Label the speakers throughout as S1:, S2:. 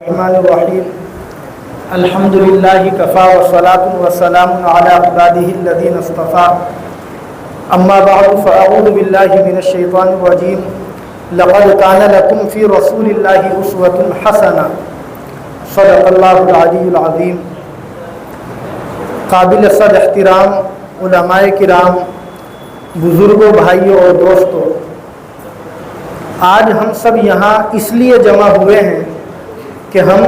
S1: الرحمن الرحیم الحمد للہ کفا والصلاۃ والسلام علی عباده الذین اصطفى اما بعد فاعوذ باللہ من الشیطان الرجیم لقد کان لکم فی رسول اللہ اسوۃ حسنہ صدق اللہ العلی العظیم۔ قابل صد احترام علماء کرام، بزرگوں، بھائیوں اور دوستوں، آج ہم سب یہاں اس لیے جمع ہوئے ہیں کہ ہم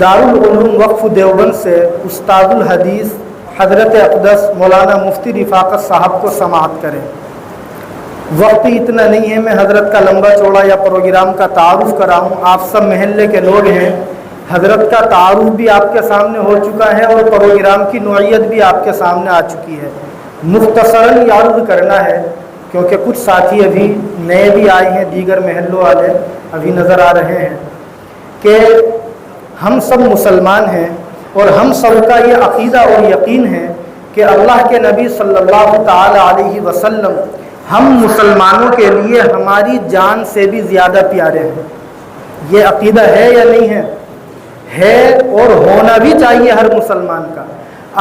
S1: دارالعلوم وقف دیوبند سے استاد الحدیث حضرت اقدس مولانا مفتی رفاقت صاحب کو سماعت کریں۔ وقت اتنا نہیں ہے میں حضرت کا لمبا چوڑا یا پروگرام کا تعارف کراؤں، آپ سب محلے کے لوگ ہیں، حضرت کا تعارف بھی آپ کے سامنے ہو چکا ہے اور پروگرام کی نوعیت بھی آپ کے سامنے آ چکی ہے۔ مختصراً یہ عرض کرنا ہے کیونکہ کچھ ساتھی ابھی نئے بھی آئے ہیں، دیگر محلوں والے ابھی نظر آ رہے ہیں کہ ہم سب مسلمان ہیں اور ہم سب کا یہ عقیدہ اور یقین ہے کہ اللہ کے نبی صلی اللہ تعالی علیہ وسلم ہم مسلمانوں کے لیے ہماری جان سے بھی زیادہ پیارے ہیں۔ یہ عقیدہ ہے یا نہیں ہے؟ ہے، اور ہونا بھی چاہیے ہر مسلمان کا۔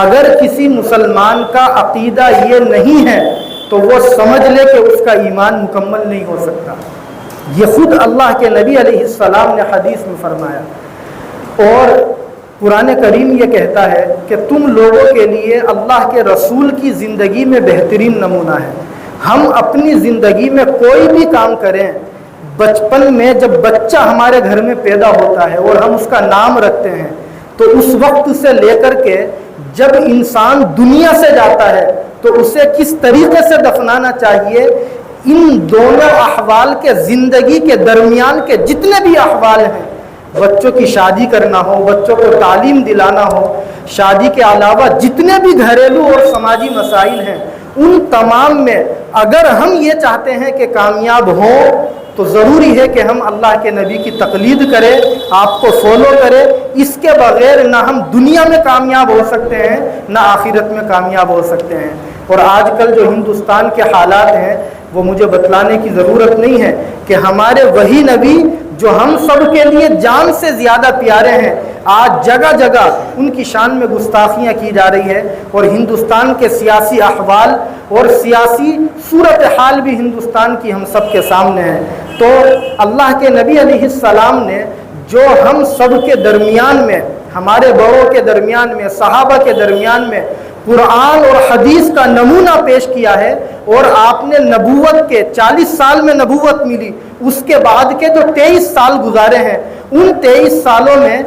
S1: اگر کسی مسلمان کا عقیدہ یہ نہیں ہے تو وہ سمجھ لے کہ اس کا ایمان مکمل نہیں ہو سکتا۔ یہ خود اللہ کے نبی علیہ السلام نے حدیث میں فرمایا، اور قرآن کریم یہ کہتا ہے کہ تم لوگوں کے لیے اللہ کے رسول کی زندگی میں بہترین نمونہ ہے۔ ہم اپنی زندگی میں کوئی بھی کام کریں، بچپن میں جب بچہ ہمارے گھر میں پیدا ہوتا ہے اور ہم اس کا نام رکھتے ہیں تو اس وقت سے لے کر کے جب انسان دنیا سے جاتا ہے تو اسے کس طریقے سے دفنانا چاہیے، ان دونوں احوال کے زندگی کے درمیان کے جتنے بھی احوال ہیں، بچوں کی شادی کرنا ہو، بچوں کو تعلیم دلانا ہو، شادی کے علاوہ جتنے بھی گھریلو اور سماجی مسائل ہیں، ان تمام میں اگر ہم یہ چاہتے ہیں کہ کامیاب ہوں تو ضروری ہے کہ ہم اللہ کے نبی کی تقلید کریں، آپ کو فالو کریں۔ اس کے بغیر نہ ہم دنیا میں کامیاب ہو سکتے ہیں نہ آخرت میں کامیاب ہو سکتے ہیں۔ اور آج کل جو ہندوستان کے حالات ہیں وہ مجھے بتلانے کی ضرورت نہیں ہے کہ ہمارے وہی نبی جو ہم سب کے لیے جان سے زیادہ پیارے ہیں، آج جگہ جگہ ان کی شان میں گستاخیاں کی جا رہی ہے، اور ہندوستان کے سیاسی احوال اور سیاسی صورتحال بھی ہندوستان کی ہم سب کے سامنے ہے۔ تو اللہ کے نبی علیہ السلام نے جو ہم سب کے درمیان میں، ہمارے بڑوں کے درمیان میں، صحابہ کے درمیان میں قرآن اور حدیث کا نمونہ پیش کیا ہے، اور آپ نے نبوت کے 40 سال میں نبوت ملی، اس کے بعد کے جو 23 سال گزارے ہیں، ان 23 سالوں میں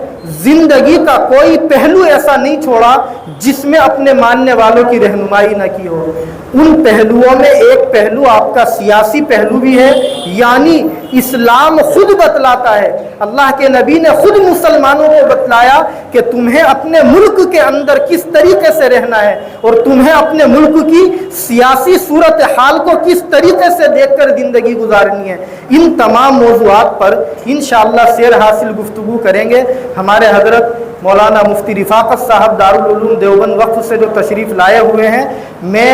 S1: زندگی کا کوئی پہلو ایسا نہیں چھوڑا جس میں اپنے ماننے والوں کی رہنمائی نہ کی ہو۔ ان پہلوؤں میں ایک پہلو آپ کا سیاسی پہلو بھی ہے، یعنی اسلام خود بتلاتا ہے، اللہ کے نبی نے خود مسلمانوں کو بتلایا کہ تمہیں اپنے ملک کے اندر کس طریقے سے رہنا ہے اور تمہیں اپنے ملک کی سیاسی صورتحال کو کس طریقے سے دیکھ کر زندگی گزارنی ہے۔ ان تمام موضوعات پر انشاءاللہ سیر حاصل گفتگو کریں گے۔ ہمارے حضرت مولانا مفتی رفاقت صاحب دارالعلوم دیوبند وقف سے جو تشریف لائے ہوئے ہیں، میں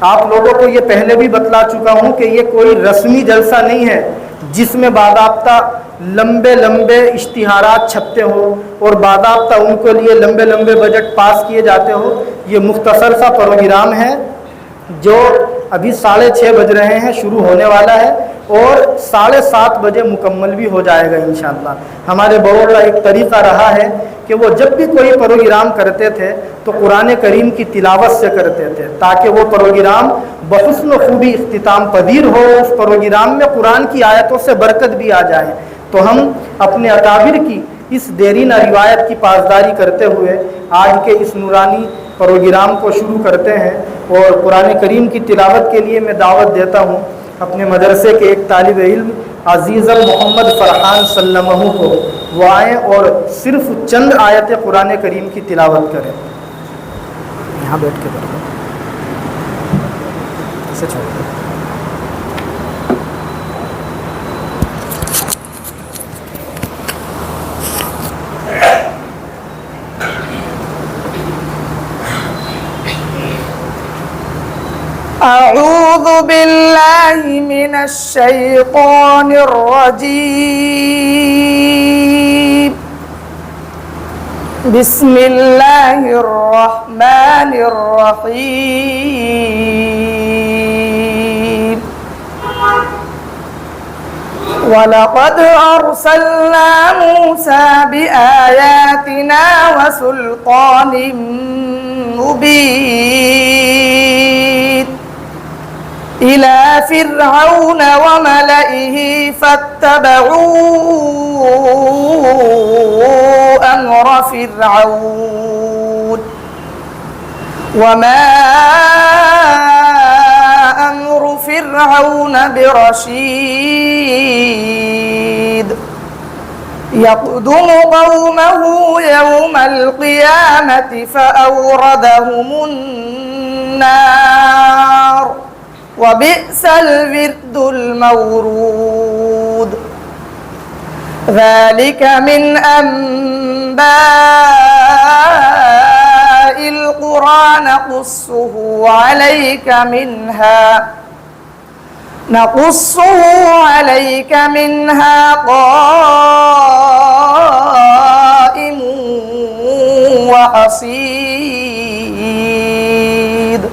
S1: آپ لوگوں کو یہ پہلے بھی بتلا چکا ہوں کہ یہ کوئی رسمی جلسہ نہیں ہے جس میں باضابطہ لمبے لمبے اشتہارات چھپتے ہوں اور باضابطہ ان کے لیے لمبے لمبے بجٹ پاس کیے جاتے ہوں۔ یہ مختصر سا پروگرام ہے جو ابھی 6:30 بج رہے ہیں، شروع ہونے والا ہے اور 7:30 بجے مکمل بھی ہو جائے گا انشاءاللہ۔ ہمارے بڑوں کا ایک طریقہ رہا ہے کہ وہ جب بھی کوئی پروگرام کرتے تھے تو قرآن کریم کی تلاوت سے کرتے تھے تاکہ وہ پروگرام بحسن و خوبی اختتام پذیر ہو، اس پروگرام میں قرآن کی آیتوں سے برکت بھی آ جائے۔ تو ہم اپنے اکابر کی اس دیرینہ روایت کی پاسداری کرتے ہوئے آج کے اس نورانی پروگرام کو شروع کرتے ہیں، اور قرآن کریم کی تلاوت کے لیے میں دعوت دیتا ہوں اپنے مدرسے کے ایک طالب علم عزیز محمد فرحان سلمہ کو، وہ آئیں اور صرف چند آیت قرآن کریم کی تلاوت کریں۔ یہاں بیٹھ کے پڑھیں، اسے چھوڑ دیں۔
S2: أعوذ أعوذ بالله من الشيطان الرجيم بسم الله الرحمن الرحيم ولقد أرسلنا موسى بآياتنا وسلطان مبين إلى فرعون وملئه فاتبعوا أمر فرعون وما أمر فرعون برشيد يقدم قومه يوم القيامة فأوردهم النار وبئس الورد المورود ذلك من أنباء القرى نقصه عليك منها قائم وحصيد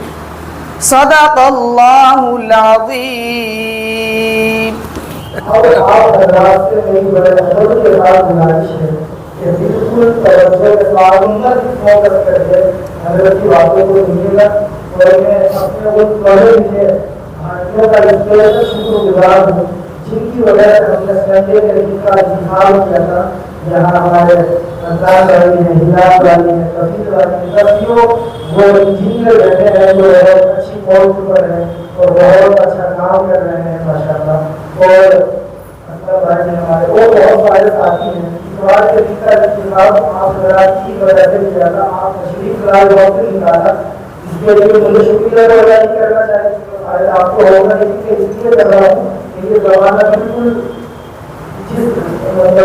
S2: صدق الله العظيم.
S1: اور آپ حضرات سے میری بڑے ادب کے ساتھ گزارش ہے کہ بالکل توجہ کے ساتھ فوکس کر کے حضرت کی باتوں کو سنیے گا اور میں اپنے وہ بڑے لیے ہاتھوں کا اسپیشل شکر گزار ہوں جن کی وجہ سے ہم نے سنڈے کے دن کا انتخاب کیا تھا جہاں ہمارے رمضان والی ہیں، ہدایت والی ہیں، کبیر والی ہیں، سبھیوں وہ انجینئر بیٹھے ہیں جو بہت اچھی پوسٹ پر ہیں اور بہت اچھا کام کر رہے ہیں ماشاء اللہ. اور بھائی نے ہمارے اور بہت سارے ساتھی ہیں. اتوار کے دن کا انتخاب آپ حضرات کی وجہ سے کیا تھا، آپ تشریف لائے وقت نکالا، اس کے لیے مجھے شکریہ ادا نہیں کرنا چاہیے. آپ کو ہوگا اس لیے کر رہا ہوں کہ یہ زمانہ بالکل جس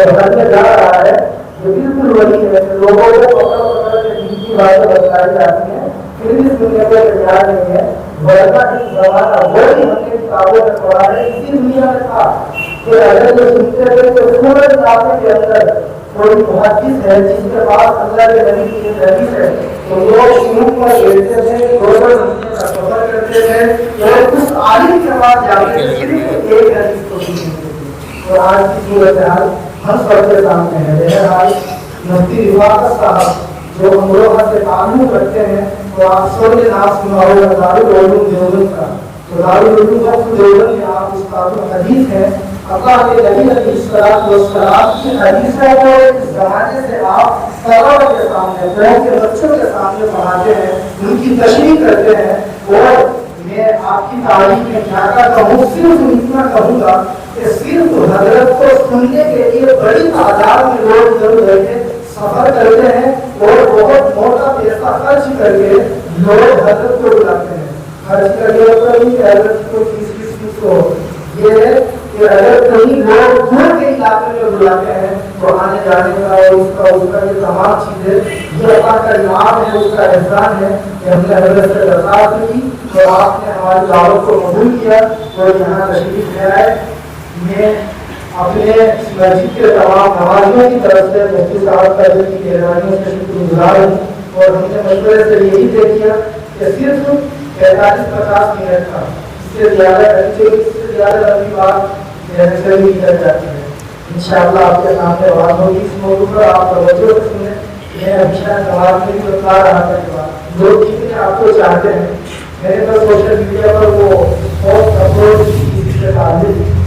S1: گھر میں جا رہا ہے یہ بالکل وہی ہے کہ لوگوں کو پکڑ پکڑ کے دین کی باتیں بتائی جاتی ہیں پھر بھی سننے کو تیار نہیں ہے. ورنہ اس زمانہ وہی ہم نے کتابوں میں پڑھا ہے اسی دنیا میں تھا کہ اگر جو سنتے تھے تو سورج کافی کے اندر کوئی محدث ہے جس کے پاس اللہ کے نبی کی حدیث ہے تو لوگ سنوں پر بیٹھتے تھے، گوبر کا سفر کرتے تھے اور اس عالم کے پاس جاتے تھے صرف ایک حدیث کو سنتے تھے. اور آج کی صورتحال ہم سب کے سامنے ہے. بہرحال مفتی رفاقت صاحب جو ہم لوگ سے تعلق رکھتے ہیں تو آپ سب نے نام سنا ہوگا دارالعلوم دیوبند کا. تو دارالعلوم دیوبند میں آپ استاد الحدیث ہیں. اللہ کے نبی علیہ الصلوۃ والسلام کی حدیثوں کو اس زمانے سے آپ طلبہ کے سامنے، قوم کے بچوں کے سامنے پڑھاتے ہیں، ان کی تشریح کرتے ہیں. اور میں آپ کی تعریف میں کیا کہوں، صرف اتنا کہوں گا کہ صرف حضرت کو سننے کے لیے بڑی تعداد میں لوگ ادھر ادھر کے سفر کرتے ہیں اور بہت موٹا پیسہ خرچ کر کے لوگ حضرت کو بلاتے ہیں. خرچ کر کے حضرت کو فیس کو یہ ہے کہ اگر کہیں لوگ دور کے علاقے میں بلاتے ہیں تو آنے جانے کا اور اس کا یہ تمام چیزیں یہ اللہ کا انعام ہے، اس کا احسان ہے کہ ہم نے حضرت سے درخواست کی اور آپ نے ہماری دعوت کو قبول کیا اور یہاں تشریف لے آئے. میں اپنے مسجد کے تمام نمازیوں کی طرف سے مفتی صاحب کا دل کی گہرائیوں سے شکر گزار ہوں اور ہم نے مشورے سے یہی طے کیا کہ صرف 45-50 منٹ کا، اس سے زیادہ لمبی بات سے بھی کر جاتی ہے. انشاءاللہ آپ کے سامنے بات ہوگی اس موضوع پر، آپ توجہ سے سنیں. میں ہمیشہ نماز میں بھی بتا رہا تھا کہ لوگ جتنے آپ کو چاہتے ہیں میرے پاس سوشل میڈیا پر وہ پوسٹ اپلوڈ کسی سے تعلق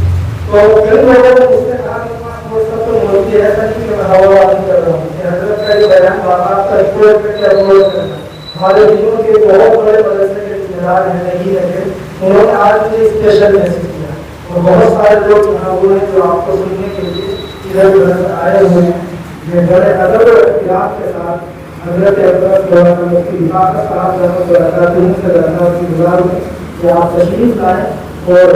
S1: تو کئی لوگوں نے اس نے کہا کہ وہ سب تو مولوی ایسا نہیں کہ میں ہوا نہیں کر رہا ہوں کہ حضرت کا یہ بیان باقاعدہ ریکارڈ کر کے اپلوڈ کرنا. ہمارے دنوں کے بہت بڑے مدرسے کے ذمہ دار ہیں نہیں رہے، انہوں نے آج مجھے اسپیشل میسج کیا اور بہت سارے لوگ یہاں ہوئے ہیں جو آپ کو سننے کے لیے ادھر ادھر آئے ہوئے ہیں. میں بڑے ادب و احترام کے ساتھ حضرت اقدس مولانا مفتی رفاقت صاحب رحمۃ اللہ علیہ سے درخواست گزار ہوں کہ آپ تشریف لائیں اور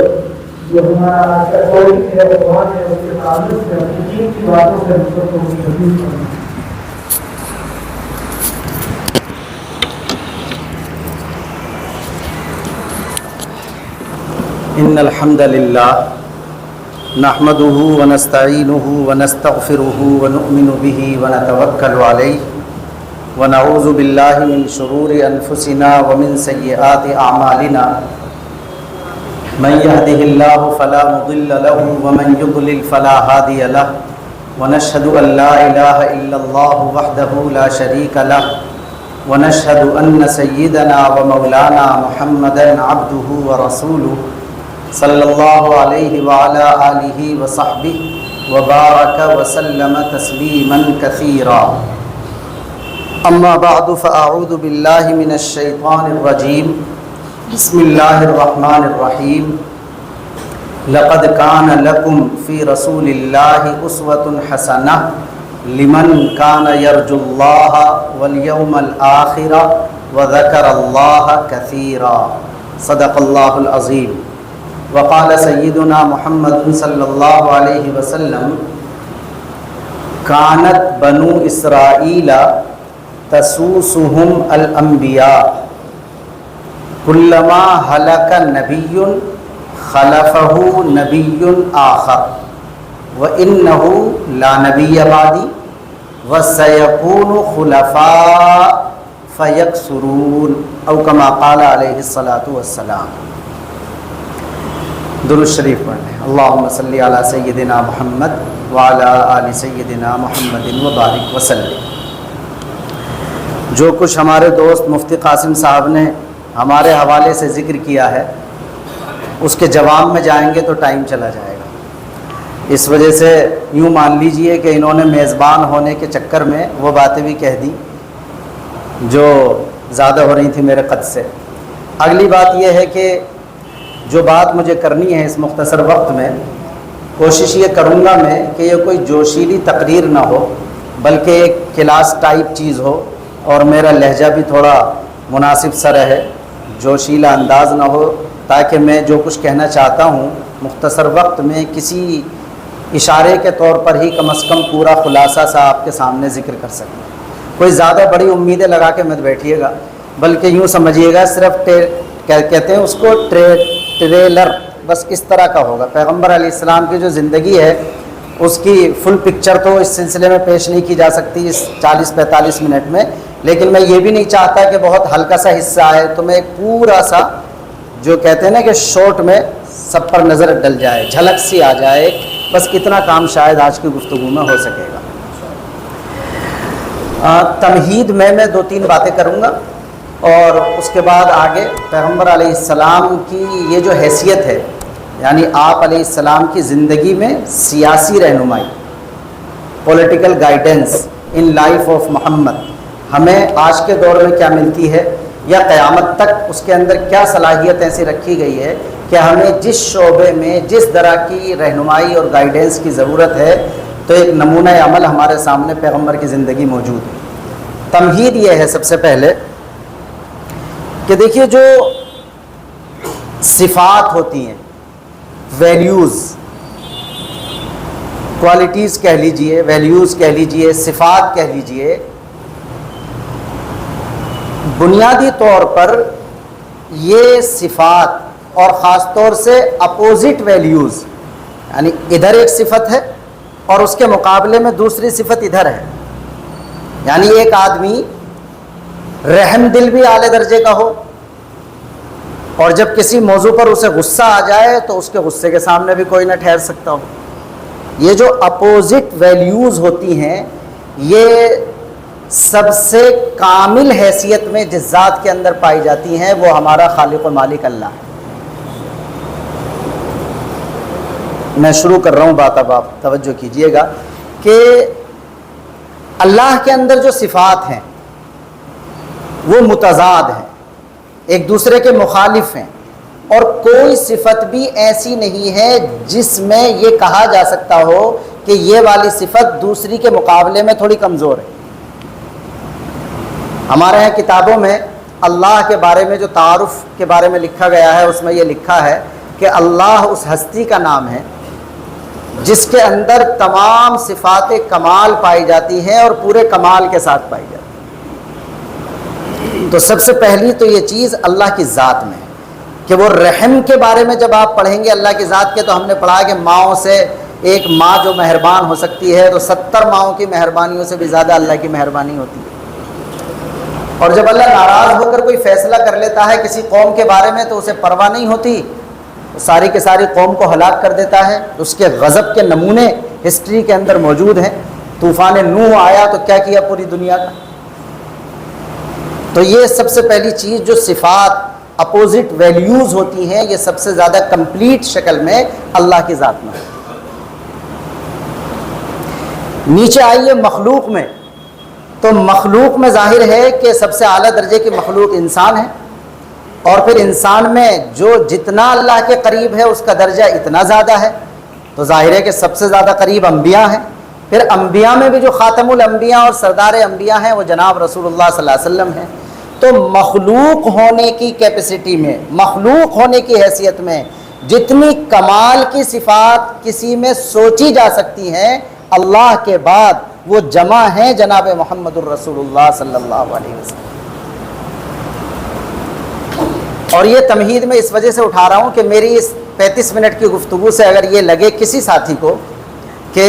S1: جو ہمارا آج کا ٹاپک ہے وہ قرآن ہے، اس کے تعلق سے اپنی دین کی باتوں سے ہم سب کو مستفید کریں.
S3: إن الحمد لله نحمده ونستعينه ونستغفره ونؤمن به ونتوكل عليه ونعوذ بالله من شرور أنفسنا ومن سيئات أعمالنا من يهده الله فلا مضل له ومن يضلل فلا هادي له ونشهد أن لا إله إلا الله وحده لا شريك له ونشهد أن سيدنا ومولانا محمدا عبده ورسوله صلی اللہ علیہ وعلى آلہ وصحبہ وبارک وسلم تسلیما کثیرا اما بعد فاعوذ باللہ من الشیطان الرجیم بسم اللہ الرحمن الرحیم لقد کان لکم فی رسول اللہ اسوۃ حسنہ لمن کان یرجو اللہ والیوم الآخر وذکر اللہ کثیرا صدق اللہ العظیم وقال سیدنا محمد صلی اللہ علیہ وسلم کانت بنو اسرائیل تسوسهم الانبیاء کلما ہلک نبی خلفہ نبی آخر وانہ لا نبی بعدی وسیکون خلفاء فیکثرون او کما قال علیہ الصلاۃ والسلام۔ درود شریف پڑھ لیں۔ اللہم صلی علی سیدنا محمد وعلی آل سیدنا محمد وبارک وسلم۔ جو کچھ ہمارے دوست مفتی قاسم صاحب نے ہمارے حوالے سے ذکر کیا ہے اس کے جواب میں جائیں گے تو ٹائم چلا جائے گا، اس وجہ سے یوں مان لیجئے کہ انہوں نے میزبان ہونے کے چکر میں وہ باتیں بھی کہہ دی جو زیادہ ہو رہی تھی میرے قد سے۔ اگلی بات یہ ہے کہ جو بات مجھے کرنی ہے اس مختصر وقت میں، کوشش یہ کروں گا میں کہ یہ کوئی جوشیلی تقریر نہ ہو بلکہ ایک کلاس ٹائپ چیز ہو اور میرا لہجہ بھی تھوڑا مناسب سا رہے، جوشیلا انداز نہ ہو، تاکہ میں جو کچھ کہنا چاہتا ہوں مختصر وقت میں کسی اشارے کے طور پر ہی کم از کم پورا خلاصہ سا آپ کے سامنے ذکر کر سکوں۔ کوئی زیادہ بڑی امیدیں لگا کے مت بیٹھیے گا، بلکہ یوں سمجھیے گا صرف کہتے ہیں اس کو ٹریلر، بس اس طرح کا ہوگا۔ پیغمبر علیہ السلام کی جو زندگی ہے اس کی فل پکچر تو اس سلسلے میں پیش نہیں کی جا سکتی اس 40-45 منٹ میں، لیکن میں یہ بھی نہیں چاہتا کہ بہت ہلکا سا حصہ آئے، تو میں ایک پورا سا جو کہتے ہیں نا کہ شارٹ میں سب پر نظر ڈل جائے، جھلک سی آ جائے، بس اتنا کام شاید آج کی گفتگو میں ہو سکے گا۔ تمہید میں 2-3 باتیں کروں گا اور اس کے بعد آگے پیغمبر علیہ السلام کی یہ جو حیثیت ہے، یعنی آپ علیہ السلام کی زندگی میں سیاسی رہنمائی، political guidance in life of Muhammad, ہمیں آج کے دور میں کیا ملتی ہے یا قیامت تک اس کے اندر کیا صلاحیت ایسی رکھی گئی ہے کہ ہمیں جس شعبے میں جس طرح کی رہنمائی اور گائیڈنس کی ضرورت ہے، تو ایک نمونہ عمل ہمارے سامنے پیغمبر کی زندگی موجود ہے۔ تمہید یہ ہے سب سے پہلے کہ دیکھیے جو صفات ہوتی ہیں، ویلیوز، کوالٹیز کہہ لیجئے، ویلیوز کہہ لیجئے، صفات کہہ لیجئے، بنیادی طور پر یہ صفات اور خاص طور سے اپوزٹ ویلیوز، یعنی ادھر ایک صفت ہے اور اس کے مقابلے میں دوسری صفت ادھر ہے، یعنی ایک آدمی رحم دل بھی اعلی درجے کا ہو اور جب کسی موضوع پر اسے غصہ آ جائے تو اس کے غصے کے سامنے بھی کوئی نہ ٹھہر سکتا ہو۔ یہ جو اپوزٹ ویلیوز ہوتی ہیں یہ سب سے کامل حیثیت میں جس ذات کے اندر پائی جاتی ہیں وہ ہمارا خالق و مالک اللہ ہے۔ میں شروع کر رہا ہوں بات، اب آپ توجہ کیجئے گا کہ اللہ کے اندر جو صفات ہیں وہ متضاد ہیں، ایک دوسرے کے مخالف ہیں، اور کوئی صفت بھی ایسی نہیں ہے جس میں یہ کہا جا سکتا ہو کہ یہ والی صفت دوسری کے مقابلے میں تھوڑی کمزور ہے۔ ہمارے یہاں کتابوں میں اللہ کے بارے میں جو تعارف کے بارے میں لکھا گیا ہے اس میں یہ لکھا ہے کہ اللہ اس ہستی کا نام ہے جس کے اندر تمام صفات کمال پائی جاتی ہیں اور پورے کمال کے ساتھ پائی جاتی ہیں۔ تو سب سے پہلی تو یہ چیز اللہ کی ذات میں ہے۔ کہ وہ رحم کے بارے میں جب آپ پڑھیں گے اللہ کی ذات کے، تو ہم نے پڑھا کہ ماؤں سے ایک ماں جو مہربان ہو سکتی ہے تو 70 ماؤں کی مہربانیوں سے بھی زیادہ اللہ کی مہربانی ہوتی ہے۔ اور جب اللہ ناراض ہو کر کوئی فیصلہ کر لیتا ہے کسی قوم کے بارے میں تو اسے پرواہ نہیں ہوتی، ساری کی ساری قوم کو ہلاک کر دیتا ہے۔ اس کے غضب کے نمونے ہسٹری کے اندر موجود ہیں۔ طوفان نوح آیا تو کیا کیا پوری دنیا کا۔ تو یہ سب سے پہلی چیز جو صفات اپوزٹ ویلیوز ہوتی ہیں، یہ سب سے زیادہ کمپلیٹ شکل میں اللہ کی ذات میں۔ نیچے آئیے مخلوق میں، تو مخلوق میں ظاہر ہے کہ سب سے اعلیٰ درجے کی مخلوق انسان ہے، اور پھر انسان میں جو جتنا اللہ کے قریب ہے اس کا درجہ اتنا زیادہ ہے، تو ظاہر ہے کہ سب سے زیادہ قریب انبیاء ہیں۔ پھر انبیاء میں بھی جو خاتم الانبیاء اور سردار انبیاء ہیں وہ جناب رسول اللہ صلی اللہ علیہ وسلم ہیں۔ تو مخلوق ہونے کی کیپیسٹی میں، مخلوق ہونے کی حیثیت میں جتنی کمال کی صفات کسی میں سوچی جا سکتی ہیں، اللہ کے بعد وہ جمع ہیں جناب محمد الرسول اللہ صلی اللہ علیہ وسلم۔ اور یہ تمہید میں اس وجہ سے اٹھا رہا ہوں کہ میری اس 35 منٹ کی گفتگو سے اگر یہ لگے کسی ساتھی کو کہ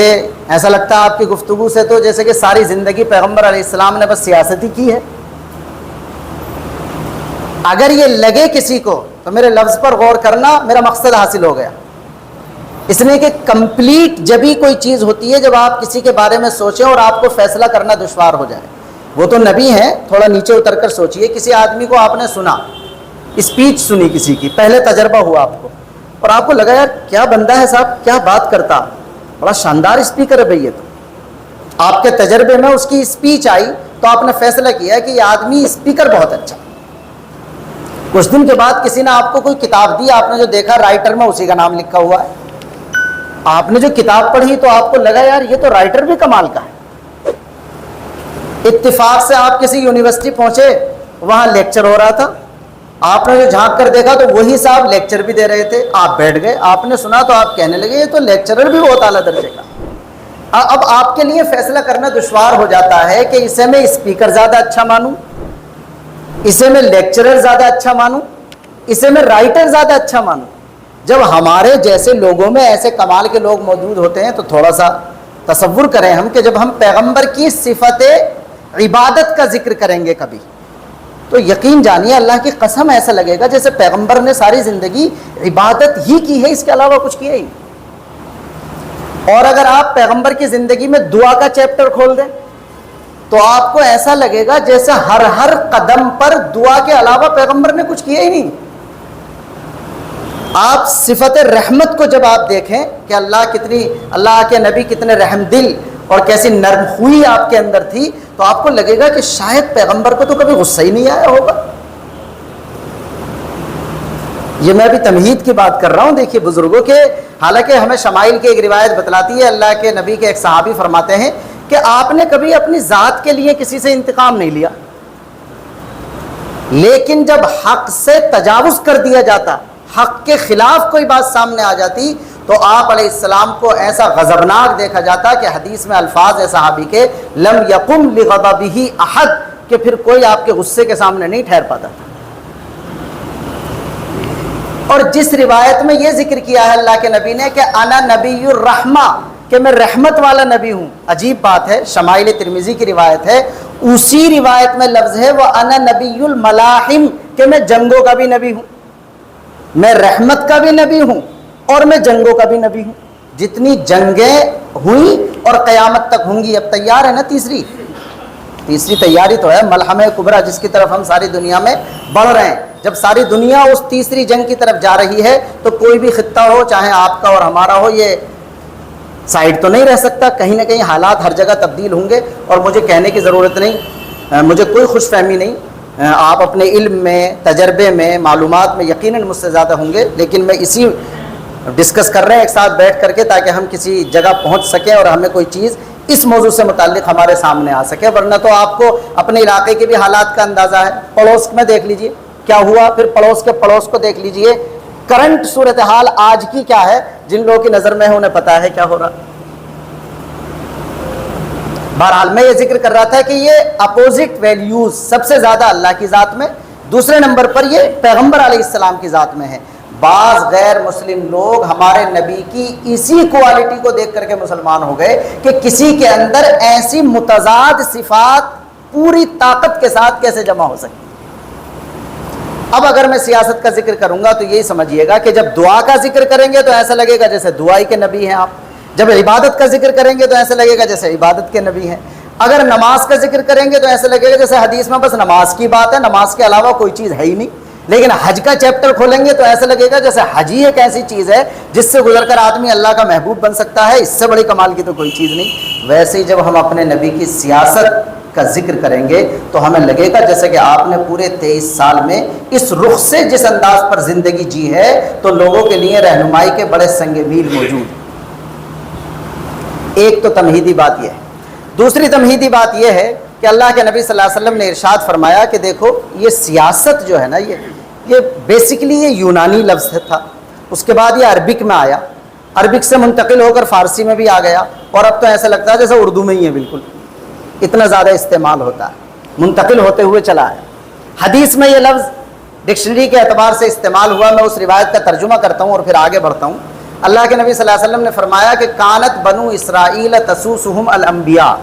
S3: ایسا لگتا ہے آپ کی گفتگو سے تو جیسے کہ ساری زندگی پیغمبر علیہ السلام نے بس سیاست ہی کی ہے، اگر یہ لگے کسی کو تو میرے لفظ پر غور کرنا، میرا مقصد حاصل ہو گیا۔ اس لیے کہ کمپلیٹ جب ہی کوئی چیز ہوتی ہے جب آپ کسی کے بارے میں سوچیں اور آپ کو فیصلہ کرنا دشوار ہو جائے۔ وہ تو نبی ہیں، تھوڑا نیچے اتر کر سوچئے، کسی آدمی کو آپ نے سنا، اسپیچ سنی کسی کی، پہلے تجربہ ہوا آپ کو، اور آپ کو لگا یار کیا بندہ ہے صاحب، کیا بات کرتا، بڑا شاندار اسپیکر ہے بھئی یہ تو۔ آپ کے تجربے میں اس کی اسپیچ آئی تو آپ نے فیصلہ کیا کہ یہ آدمی اسپیکر بہت اچھا۔ کچھ دن کے بعد کسی نے آپ کو کوئی کتاب دی، آپ نے جو دیکھا رائٹر میں اسی کا نام لکھا ہوا ہے، آپ نے جو کتاب پڑھی تو آپ کو لگا یار یہ تو رائٹر بھی کمال کا ہے۔ اتفاق سے آپ کسی یونیورسٹی پہنچے، وہاں لیکچر ہو رہا تھا، آپ نے جو جھانک کر دیکھا تو وہی صاحب لیکچر بھی دے رہے تھے، آپ بیٹھ گئے، آپ نے سنا تو آپ کہنے لگے یہ تو لیکچرر بھی بہت اعلیٰ درجے کا۔ اب آپ کے لیے فیصلہ کرنا دشوار ہو جاتا ہے کہ اسے میں اسپیکر زیادہ اچھا مانوں، اسے میں لیکچرر زیادہ اچھا مانوں، اسے میں رائٹر زیادہ اچھا مانوں۔ جب ہمارے جیسے لوگوں میں ایسے کمال کے لوگ موجود ہوتے ہیں تو تھوڑا سا تصور کریں ہم کہ جب ہم پیغمبر کی صفت عبادت کا ذکر کریں گے کبھی تو یقین جانیے اللہ کی قسم ایسا لگے گا جیسے پیغمبر نے ساری زندگی عبادت ہی کی ہے، اس کے علاوہ کچھ کیا ہی۔ اور اگر آپ پیغمبر کی زندگی میں دعا کا چیپٹر کھول دیں تو آپ کو ایسا لگے گا جیسے ہر قدم پر دعا کے علاوہ پیغمبر نے کچھ کیا ہی نہیں۔ آپ صفت رحمت کو جب آپ دیکھیں کہ اللہ کے نبی کتنے رحم دل اور کیسی نرم خوئی آپ کے اندر تھی تو آپ کو لگے گا کہ شاید پیغمبر کو تو کبھی غصہ ہی نہیں آیا ہوگا۔ یہ میں ابھی تمہید کی بات کر رہا ہوں، دیکھیے بزرگوں کے، حالانکہ ہمیں شمائل کی ایک روایت بتلاتی ہے، اللہ کے نبی کے ایک صحابی فرماتے ہیں کہ آپ نے کبھی اپنی ذات کے لیے کسی سے انتقام نہیں لیا، لیکن جب حق سے تجاوز کر دیا جاتا، حق کے خلاف کوئی بات سامنے آ جاتی تو آپ علیہ السلام کو ایسا غضبناک دیکھا جاتا کہ حدیث میں الفاظ ہے صحابی کے لم یقم لغضبہ احد، کہ پھر کوئی آپ کے غصے کے سامنے نہیں ٹھہر پاتا تھا۔ اور جس روایت میں یہ ذکر کیا ہے اللہ کے نبی نے کہ انا نبی الرحمہ، کہ میں رحمت والا نبی ہوں، عجیب بات ہے، شمائل ترمذی کی روایت ہے، اسی روایت میں لفظ ہے وَأَنَا نَبِيُّ الْمَلَاحِمِ، کہ میں جنگوں کا بھی نبی ہوں، میں رحمت کا بھی نبی ہوں اور میں جنگوں کا بھی نبی ہوں۔ جتنی جنگیں ہوئیں اور قیامت تک ہوں گی، اب تیار ہے نا تیسری تیاری تو ہے، ملحمہ کبریٰ جس کی طرف ہم ساری دنیا میں بڑھ رہے ہیں۔ جب ساری دنیا اس تیسری جنگ کی طرف جا رہی ہے تو کوئی بھی خطہ ہو، چاہے آپ کا اور ہمارا ہو، یہ سائیڈ تو نہیں رہ سکتا، کہیں نہ کہیں حالات ہر جگہ تبدیل ہوں گے۔ اور مجھے کہنے کی ضرورت نہیں، مجھے کوئی خوش فہمی نہیں، آپ اپنے علم میں، تجربے میں، معلومات میں یقیناً مجھ سے زیادہ ہوں گے، لیکن میں اسی ڈسکس کر رہے ہیں ایک ساتھ بیٹھ کر کے تاکہ ہم کسی جگہ پہنچ سکیں اور ہمیں کوئی چیز اس موضوع سے متعلق ہمارے سامنے آ سکے، ورنہ تو آپ کو اپنے علاقے کے بھی حالات کا اندازہ ہے، پڑوس میں دیکھ لیجئے کیا ہوا، پھر پڑوس کے پڑوس کو دیکھ لیجئے، کرنٹ صورتحال آج کی کیا ہے، جن لوگوں کی نظر میں ہے انہیں پتا ہے کیا ہو رہا۔ بہرحال میں یہ ذکر کر رہا تھا کہ یہ اپوزٹ ویلیوز سب سے زیادہ اللہ کی ذات میں، دوسرے نمبر پر یہ پیغمبر علیہ السلام کی ذات میں ہے۔ بعض غیر مسلم لوگ ہمارے نبی کی اسی کوالٹی کو دیکھ کر کے مسلمان ہو گئے کہ کسی کے اندر ایسی متضاد صفات پوری طاقت کے ساتھ کیسے جمع ہو سکتی۔ اب اگر میں سیاست کا ذکر کروں گا تو یہی سمجھیے گا کہ جب دعا کا ذکر کریں گے تو ایسا لگے گا جیسے دعائی کے نبی ہیں آپ، جب عبادت کا ذکر کریں گے تو ایسا لگے گا جیسے عبادت کے نبی ہیں، اگر نماز کا ذکر کریں گے تو ایسا لگے گا جیسے حدیث میں بس نماز کی بات ہے، نماز کے علاوہ کوئی چیز ہے ہی نہیں، لیکن حج کا چیپٹر کھولیں گے تو ایسا لگے گا جیسے حج ہی ایک ایسی چیز ہے جس سے گزر کر آدمی اللہ کا محبوب بن سکتا ہے، اس سے بڑی کمال کی تو کوئی چیز نہیں۔ ویسے ہی جب ہم اپنے نبی کی سیاست کا ذکر کریں گے تو ہمیں لگے گا جیسے کہ آپ نے پورے 23 سال میں اس رخ سے جس انداز پر زندگی جی ہے تو لوگوں کے لیے رہنمائی کے بڑے سنگ میل موجود ہیں۔ ایک تو تمہیدی بات یہ ہے۔ دوسری تمہیدی بات یہ ہے کہ اللہ کے نبی صلی اللہ علیہ وسلم نے ارشاد فرمایا کہ دیکھو یہ سیاست جو ہے نا یہ بیسیکلی یہ یونانی لفظ تھا، اس کے بعد یہ عربک میں آیا، عربک سے منتقل ہو کر فارسی میں بھی آ گیا، اور اب تو ایسا لگتا ہے جیسے اردو میں ہی ہے، بالکل اتنا زیادہ استعمال ہوتا ہے، منتقل ہوتے ہوئے چلا ہے۔ حدیث میں یہ لفظ ڈکشنری کے اعتبار سے استعمال ہوا، میں اس روایت کا ترجمہ کرتا ہوں اور پھر آگے بڑھتا ہوں۔ اللہ کے نبی صلی اللہ علیہ وسلم نے فرمایا کہ کانت بنو اسرائیل تسوسہم الانبیاء،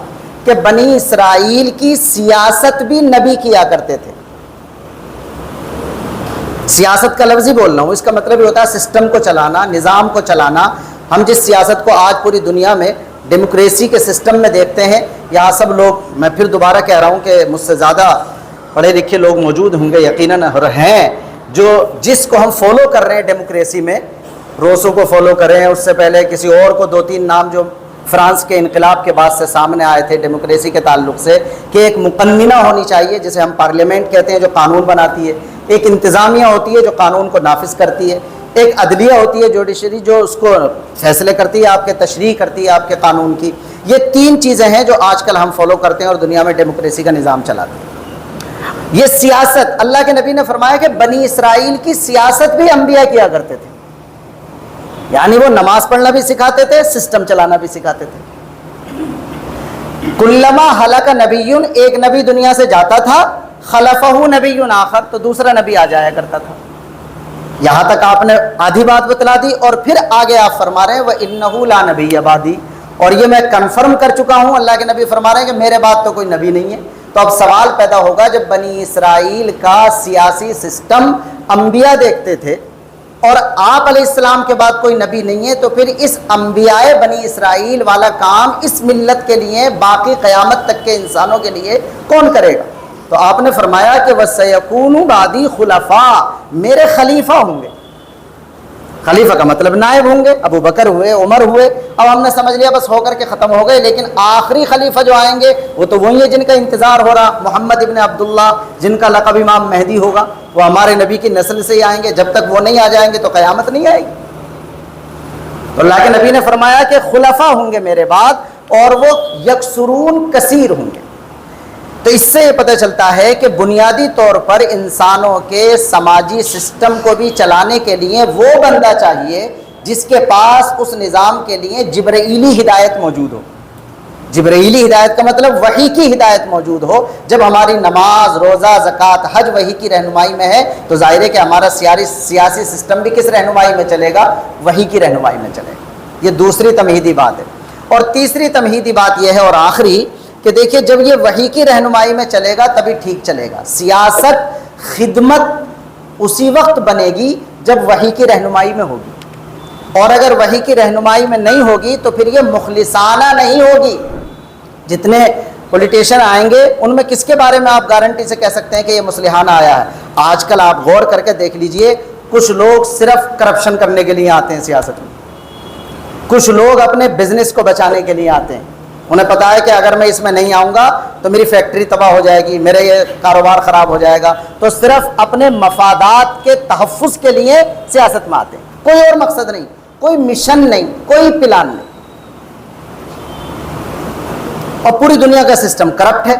S3: کہ بنی اسرائیل کی سیاست بھی نبی کیا کرتے تھے۔ سیاست کا لفظ ہی بول رہا ہوں، اس کا مطلب یہ ہوتا ہے سسٹم کو چلانا، نظام کو چلانا۔ ہم جس سیاست کو آج پوری دنیا میں ڈیموکریسی کے سسٹم میں دیکھتے ہیں، یہاں سب لوگ، میں پھر دوبارہ کہہ رہا ہوں کہ مجھ سے زیادہ پڑھے لکھے لوگ موجود ہوں گے یقیناً ہیں، جو جس کو ہم فالو کر رہے ہیں ڈیموکریسی میں، روسو کو فالو کر رہے ہیں، اس سے پہلے کسی اور کو 2-3 نام جو فرانس کے انقلاب کے بعد سے سامنے آئے تھے ڈیموکریسی کے تعلق سے، کہ ایک مقننہ ہونی چاہیے جسے ہم پارلیمنٹ کہتے ہیں جو قانون بناتی ہے، ایک انتظامیہ ہوتی ہے جو قانون کو نافذ کرتی ہے، ایک عدلیہ ہوتی ہے جوڈیشری جو اس کو فیصلے کرتی ہے، آپ کے تشریح کرتی ہے آپ کے قانون کی۔ یہ 3 چیزیں ہیں جو آج کل ہم فالو کرتے ہیں اور دنیا میں ڈیموکریسی کا نظام چلاتے ہیں۔ یہ سیاست اللہ کے نبی نے فرمایا کہ بنی اسرائیل کی سیاست بھی انبیاء کیا کرتے تھے، یعنی وہ نماز پڑھنا بھی سکھاتے تھے، سسٹم چلانا بھی سکھاتے تھے۔ کلما ہلک نبی، ایک نبی دنیا سے جاتا تھا، خلفہ نبی آخر، تو دوسرا نبی آ جایا کرتا تھا۔ یہاں تک آپ نے آدھی بات بتلا دی، اور پھر آگے آپ فرما رہے ہیں وَإِنَّهُ لَا نَبِيَّ بَعْدِي، اور یہ میں کنفرم کر چکا ہوں، اللہ کے نبی فرما رہے ہیں کہ میرے بعد تو کوئی نبی نہیں ہے۔ تو اب سوال پیدا ہوگا، جب بنی اسرائیل کا سیاسی سسٹم انبیاء دیکھتے تھے اور آپ علیہ السلام کے بعد کوئی نبی نہیں ہے، تو پھر اس انبیاء بنی اسرائیل والا کام اس ملت کے لیے، باقی قیامت تک کے انسانوں کے لیے کون کرے گا؟ تو آپ نے فرمایا کہ وَسَيَكُونُ بَعْدِي خُلَفَاء، میرے خلیفہ ہوں گے۔ خلیفہ کا مطلب نائب ہوں گے، ابو بکر ہوئے، عمر ہوئے، اب ہم نے سمجھ لیا بس ہو کر کے ختم ہو گئے، لیکن آخری خلیفہ جو آئیں گے وہ تو وہی ہے جن کا انتظار ہو رہا، محمد ابن عبداللہ، جن کا لقب امام مہدی ہوگا، وہ ہمارے نبی کی نسل سے ہی آئیں گے۔ جب تک وہ نہیں آ جائیں گے تو قیامت نہیں آئے گی۔ تو اللہ کے نبی نے فرمایا کہ خلفاء ہوں گے میرے بعد، اور وہ یکسرون کثیر ہوں گے۔ تو اس سے یہ پتہ چلتا ہے کہ بنیادی طور پر انسانوں کے سماجی سسٹم کو بھی چلانے کے لیے وہ بندہ چاہیے جس کے پاس اس نظام کے لیے جبرائیلی ہدایت موجود ہو۔ جبرائیلی ہدایت کا مطلب وحی کی ہدایت موجود ہو۔ جب ہماری نماز، روزہ، زکوٰۃ، حج وحی کی رہنمائی میں ہے تو ظاہر ہے کہ ہمارا سیاسی سسٹم بھی کس رہنمائی میں چلے گا؟ وحی کی رہنمائی میں چلے گا۔ یہ دوسری تمہیدی بات ہے۔ اور تیسری تمہیدی بات یہ ہے اور آخری، کہ دیکھیے جب یہ وحی کی رہنمائی میں چلے گا تبھی ٹھیک چلے گا۔ سیاست، خدمت اسی وقت بنے گی جب وحی کی رہنمائی میں ہوگی، اور اگر وحی کی رہنمائی میں نہیں ہوگی تو پھر یہ مخلصانہ نہیں ہوگی۔ جتنے پولیٹیشین آئیں گے ان میں کس کے بارے میں آپ گارنٹی سے کہہ سکتے ہیں کہ یہ مصلحانہ آیا ہے؟ آج کل آپ غور کر کے دیکھ لیجئے، کچھ لوگ صرف کرپشن کرنے کے لیے آتے ہیں سیاست میں، کچھ لوگ اپنے بزنس کو بچانے کے لیے آتے ہیں۔ انہیں پتا ہے کہ اگر میں اس میں نہیں آؤں گا تو میری فیکٹری تباہ ہو جائے گی، میرا یہ کاروبار خراب ہو جائے گا، تو صرف اپنے مفادات کے تحفظ کے لیے سیاست میں آتے ہیں، کوئی اور مقصد نہیں، کوئی مشن نہیں، کوئی پلان نہیں۔ اور پوری دنیا کا سسٹم کرپٹ ہے،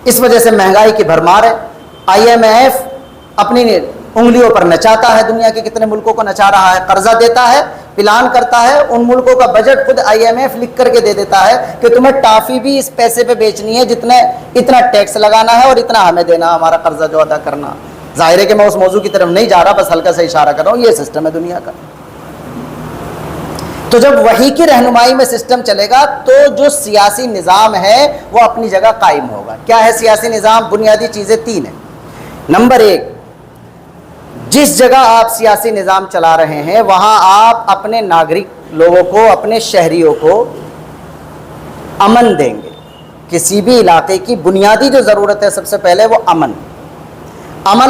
S3: اس وجہ سے مہنگائی کی بھرمار ہے۔ IMF اپنی انگلیوں پر نچاتا ہے، دنیا کے کتنے ملکوں کو نچا رہا ہے، قرضہ دیتا ہے پلان کرتا ہے، ان ملکوں کا بجٹ خود IMF لکھ کر کے دے دیتا ہے کہ تمہیں ٹافی بھی اس پیسے پہ بیچنی ہے جتنے اتنا ٹیکس لگانا ہے اور اتنا ہمیں دینا، ہمارا قرضہ جو ادا کرنا۔ ظاہر ہے کہ میں اس موضوع کی طرف نہیں جا رہا، بس ہلکا سا اشارہ کر رہا ہوں، یہ سسٹم ہے دنیا کا۔ تو جب وحی کی رہنمائی میں سسٹم چلے گا تو جو سیاسی نظام ہے وہ اپنی جگہ قائم ہوگا۔ کیا ہے سیاسی نظام؟ بنیادی چیزیں 3 ہیں۔ نمبر 1، جس جگہ آپ سیاسی نظام چلا رہے ہیں وہاں آپ اپنے ناگرک لوگوں کو، اپنے شہریوں کو امن دیں گے۔ کسی بھی علاقے کی بنیادی جو ضرورت ہے سب سے پہلے وہ امن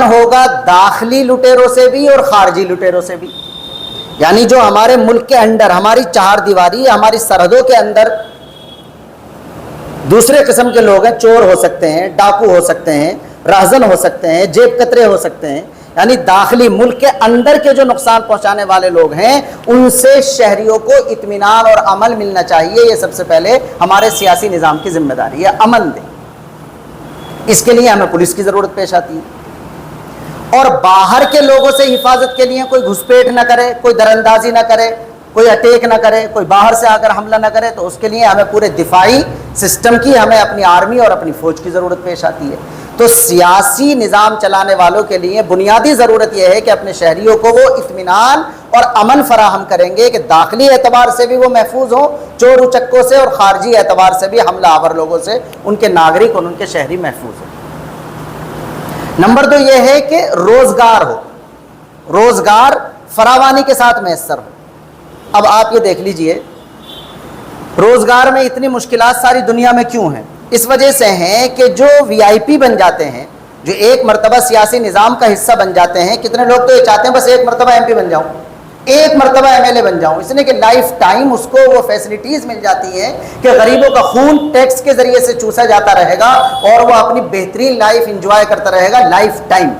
S3: ہوگا، داخلی لٹیروں سے بھی اور خارجی لٹیروں سے بھی۔ یعنی جو ہمارے ملک کے اندر، ہماری 4 دیواری، ہماری سرحدوں کے اندر دوسرے قسم کے لوگ ہیں، چور ہو سکتے ہیں، ڈاکو ہو سکتے ہیں، راہزن ہو سکتے ہیں، جیب کترے ہو سکتے ہیں، یعنی داخلی ملک کے اندر کے جو نقصان پہنچانے والے لوگ ہیں ان سے شہریوں کو اطمینان اور امن ملنا چاہیے۔ یہ سب سے پہلے ہمارے سیاسی نظام کی ذمہ داری ہے، امن دیں۔ اس کے لیے ہمیں پولیس کی ضرورت پیش آتی ہے، اور باہر کے لوگوں سے حفاظت کے لیے کوئی گھسپیٹ نہ کرے، کوئی دراندازی نہ کرے، کوئی اٹیک نہ کرے، کوئی باہر سے آ کر حملہ نہ کرے، تو اس کے لیے ہمیں پورے دفاعی سسٹم کی، ہمیں اپنی آرمی اور اپنی فوج کی ضرورت پیش آتی ہے۔ تو سیاسی نظام چلانے والوں کے لیے بنیادی ضرورت یہ ہے کہ اپنے شہریوں کو وہ اطمینان اور امن فراہم کریں گے کہ داخلی اعتبار سے بھی وہ محفوظ ہوں چور اچکوں سے، اور خارجی اعتبار سے بھی حملہ آور لوگوں سے ان کے ناگرک اور ان کے شہری محفوظ ہوں۔ نمبر 2 یہ ہے کہ روزگار ہو، روزگار فراوانی کے ساتھ میسر ہو۔ اب آپ یہ دیکھ لیجئے روزگار میں اتنی مشکلات ساری دنیا میں کیوں ہیں؟ اس وجہ سے ہیں کہ جو VIP بن جاتے ہیں، جو ایک مرتبہ سیاسی نظام کا حصہ بن جاتے ہیں، کتنے لوگ تو یہ چاہتے ہیں بس ایک مرتبہ MP بن جاؤں، ایک مرتبہ MLA بن جاؤں، اس لیے کہ لائف ٹائم اس کو وہ فیسلٹیز مل جاتی ہیں کہ غریبوں کا خون ٹیکس کے ذریعے سے چوسا جاتا رہے گا اور وہ اپنی بہترین لائف انجوائے کرتا رہے گا لائف ٹائم۔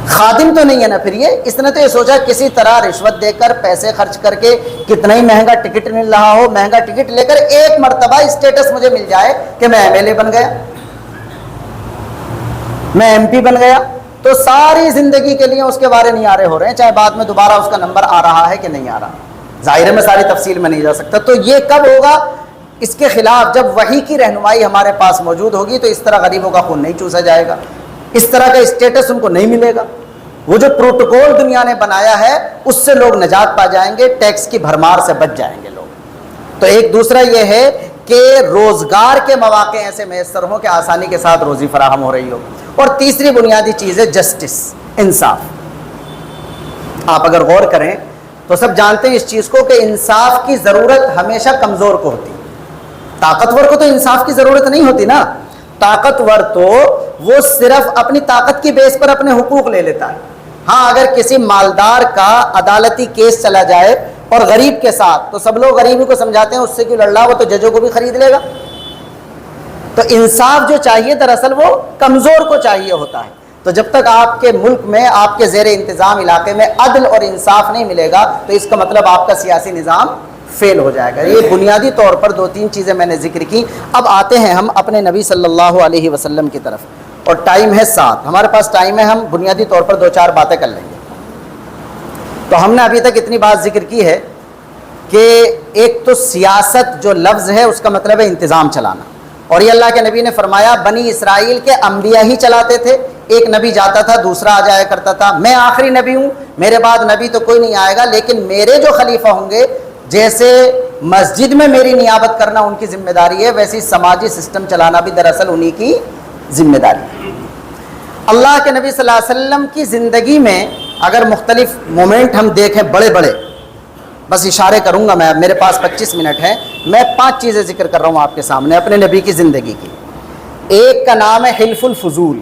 S3: خادم تو نہیں ہے نا پھر یہ، اس نے تو یہ سوچا کسی طرح رشوت دے کر، پیسے خرچ کر کے، کتنا ہی مہنگا ٹکٹ مل رہا ہو، مہنگا ٹکٹ لے کر ایک مرتبہ اسٹیٹس مجھے مل جائے کہ میں MLA بن گیا، میں MP بن گیا، تو ساری زندگی کے لیے اس کے بارے نہیں آ رہے ہو رہے ہیں، چاہے بعد میں دوبارہ اس کا نمبر آ رہا ہے کہ نہیں آ رہا۔ ظاہر ہے میں ساری تفصیل میں نہیں جا سکتا۔ تو یہ کب ہوگا؟ اس کے خلاف جب وحی کی رہنمائی ہمارے پاس موجود ہوگی تو اس طرح غریبوں کا خون نہیں چوسا جائے گا، اس طرح کا اسٹیٹس ان کو نہیں ملے گا۔ وہ جو پروٹوکول دنیا نے بنایا ہے اس سے لوگ نجات پا جائیں گے، ٹیکس کی بھرمار سے بچ جائیں گے لوگ۔ تو ایک دوسرا یہ ہے کہ روزگار کے مواقع ایسے میسر ہوں کہ آسانی کے ساتھ روزی فراہم ہو رہی ہو۔ اور تیسری بنیادی چیز ہے جسٹس، انصاف۔ آپ اگر غور کریں تو سب جانتے ہیں اس چیز کو کہ انصاف کی ضرورت ہمیشہ کمزور کو ہوتی ہے، طاقتور کو تو انصاف کی ضرورت نہیں ہوتی نا۔ طاقتور تو وہ صرف اپنی طاقت کی بیس پر اپنے حقوق لے لیتا ہے۔ ہاں اگر کسی مالدار کا عدالتی کیس چلا جائے اور غریب کے ساتھ، تو سب لوگ غریبی کو سمجھاتے ہیں اس سے کیوں لڑ رہا، وہ تو ججوں کو بھی خرید لے گا۔ تو انصاف جو چاہیے دراصل وہ کمزور کو چاہیے ہوتا ہے۔ تو جب تک آپ کے ملک میں، آپ کے زیر انتظام علاقے میں عدل اور انصاف نہیں ملے گا تو اس کا مطلب آپ کا سیاسی نظام فیل ہو جائے گا۔ یہ بنیادی طور پر 2-3 چیزیں میں نے ذکر کی۔ اب آتے ہیں ہم اپنے نبی صلی اللہ علیہ وسلم کی طرف، اور ٹائم ہے 7، ہمارے پاس ٹائم ہے، ہم بنیادی طور پر 2-4 باتیں کر لیں گے۔ تو ہم نے ابھی تک اتنی بات ذکر کی ہے کہ ایک تو سیاست جو لفظ ہے اس کا مطلب ہے انتظام چلانا، اور یہ اللہ کے نبی نے فرمایا بنی اسرائیل کے انبیاء ہی چلاتے تھے، ایک نبی جاتا تھا دوسرا آ جایا کرتا تھا۔ میں آخری نبی ہوں، میرے بعد نبی تو کوئی نہیں آئے گا، لیکن میرے جو خلیفہ ہوں گے، جیسے مسجد میں میری نیابت کرنا ان کی ذمہ داری ہے، ویسے سماجی سسٹم چلانا بھی دراصل انہی کی ذمہ داری ہے۔ اللہ کے نبی صلی اللہ علیہ وسلم کی زندگی میں اگر مختلف مومنٹ ہم دیکھیں بڑے بڑے، بس اشارے کروں گا میں، میرے پاس 25 منٹ ہیں، میں 5 چیزیں ذکر کر رہا ہوں آپ کے سامنے اپنے نبی کی زندگی کی۔ ایک کا نام ہے حلف الفضول،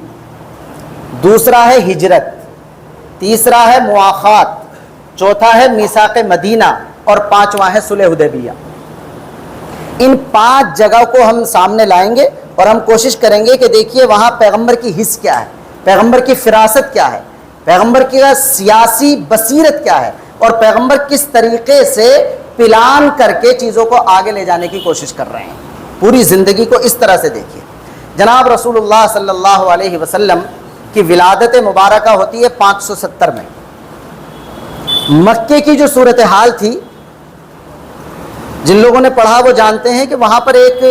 S3: دوسرا ہے ہجرت، تیسرا ہے مواخات، چوتھا ہے میثاق مدینہ، اور 5واں ہے صلح حدیبیہ۔ ان 5 جگہ کو ہم سامنے لائیں گے اور ہم کوشش کریں گے کہ دیکھیے وہاں پیغمبر کی حس کیا ہے، پیغمبر کی فراست کیا ہے، پیغمبر کی سیاسی بصیرت کیا ہے، اور پیغمبر کس طریقے سے پلان کر کے چیزوں کو آگے لے جانے کی کوشش کر رہے ہیں۔ پوری زندگی کو اس طرح سے دیکھیے۔ جناب رسول اللہ صلی اللہ علیہ وسلم کی ولادت مبارکہ ہوتی ہے 570 میں. مکے کی جو صورتحال تھی، جن لوگوں نے پڑھا وہ جانتے ہیں کہ وہاں پر ایک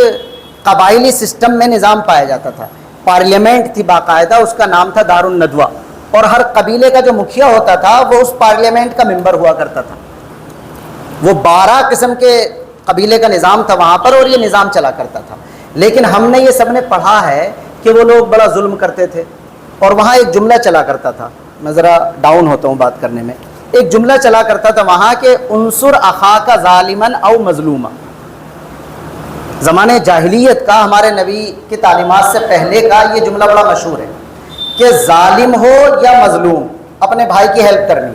S3: قبائلی سسٹم میں نظام پایا جاتا تھا. پارلیمنٹ تھی باقاعدہ، اس کا نام تھا دار الندوہ، اور ہر قبیلے کا جو مکھیا ہوتا تھا وہ اس پارلیمنٹ کا ممبر ہوا کرتا تھا. وہ 12 قسم کے قبیلے کا نظام تھا وہاں پر، اور یہ نظام چلا کرتا تھا. لیکن ہم نے یہ سب نے پڑھا ہے کہ وہ لوگ بڑا ظلم کرتے تھے، اور وہاں ایک جملہ چلا کرتا تھا. میں ذرا ڈاؤن ہوتا ہوں بات کرنے میں. ایک جملہ چلا کرتا تھا وہاں کہ انصر اخاک ظالما او مظلوما. زمانے جاہلیت کا، ہمارے نبی کی تعلیمات سے پہلے کا یہ جملہ بڑا مشہور ہے کہ ظالم ہو یا مظلوم اپنے بھائی کی ہیلپ کرنی،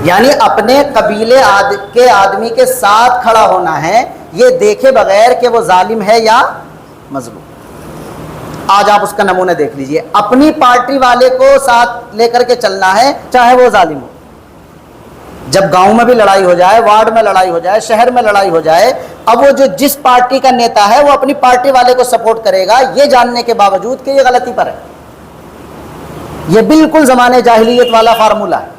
S3: یعنی اپنے قبیلے کے آدمی کے ساتھ کھڑا ہونا ہے، یہ دیکھے بغیر کہ وہ ظالم ہے یا مظلوم. آج آپ اس کا نمونہ دیکھ لیجئے. اپنی پارٹی والے کو ساتھ لے کر کے چلنا ہے چاہے وہ ظالم ہو. جب گاؤں میں بھی لڑائی ہو جائے، وارڈ میں لڑائی ہو جائے، شہر میں لڑائی ہو جائے، اب وہ جو جس پارٹی کا نیتا ہے وہ اپنی پارٹی والے کو سپورٹ کرے گا، یہ جاننے کے باوجود کہ یہ غلطی پر ہے. یہ بالکل زمانے جاہلیت والا فارمولہ ہے.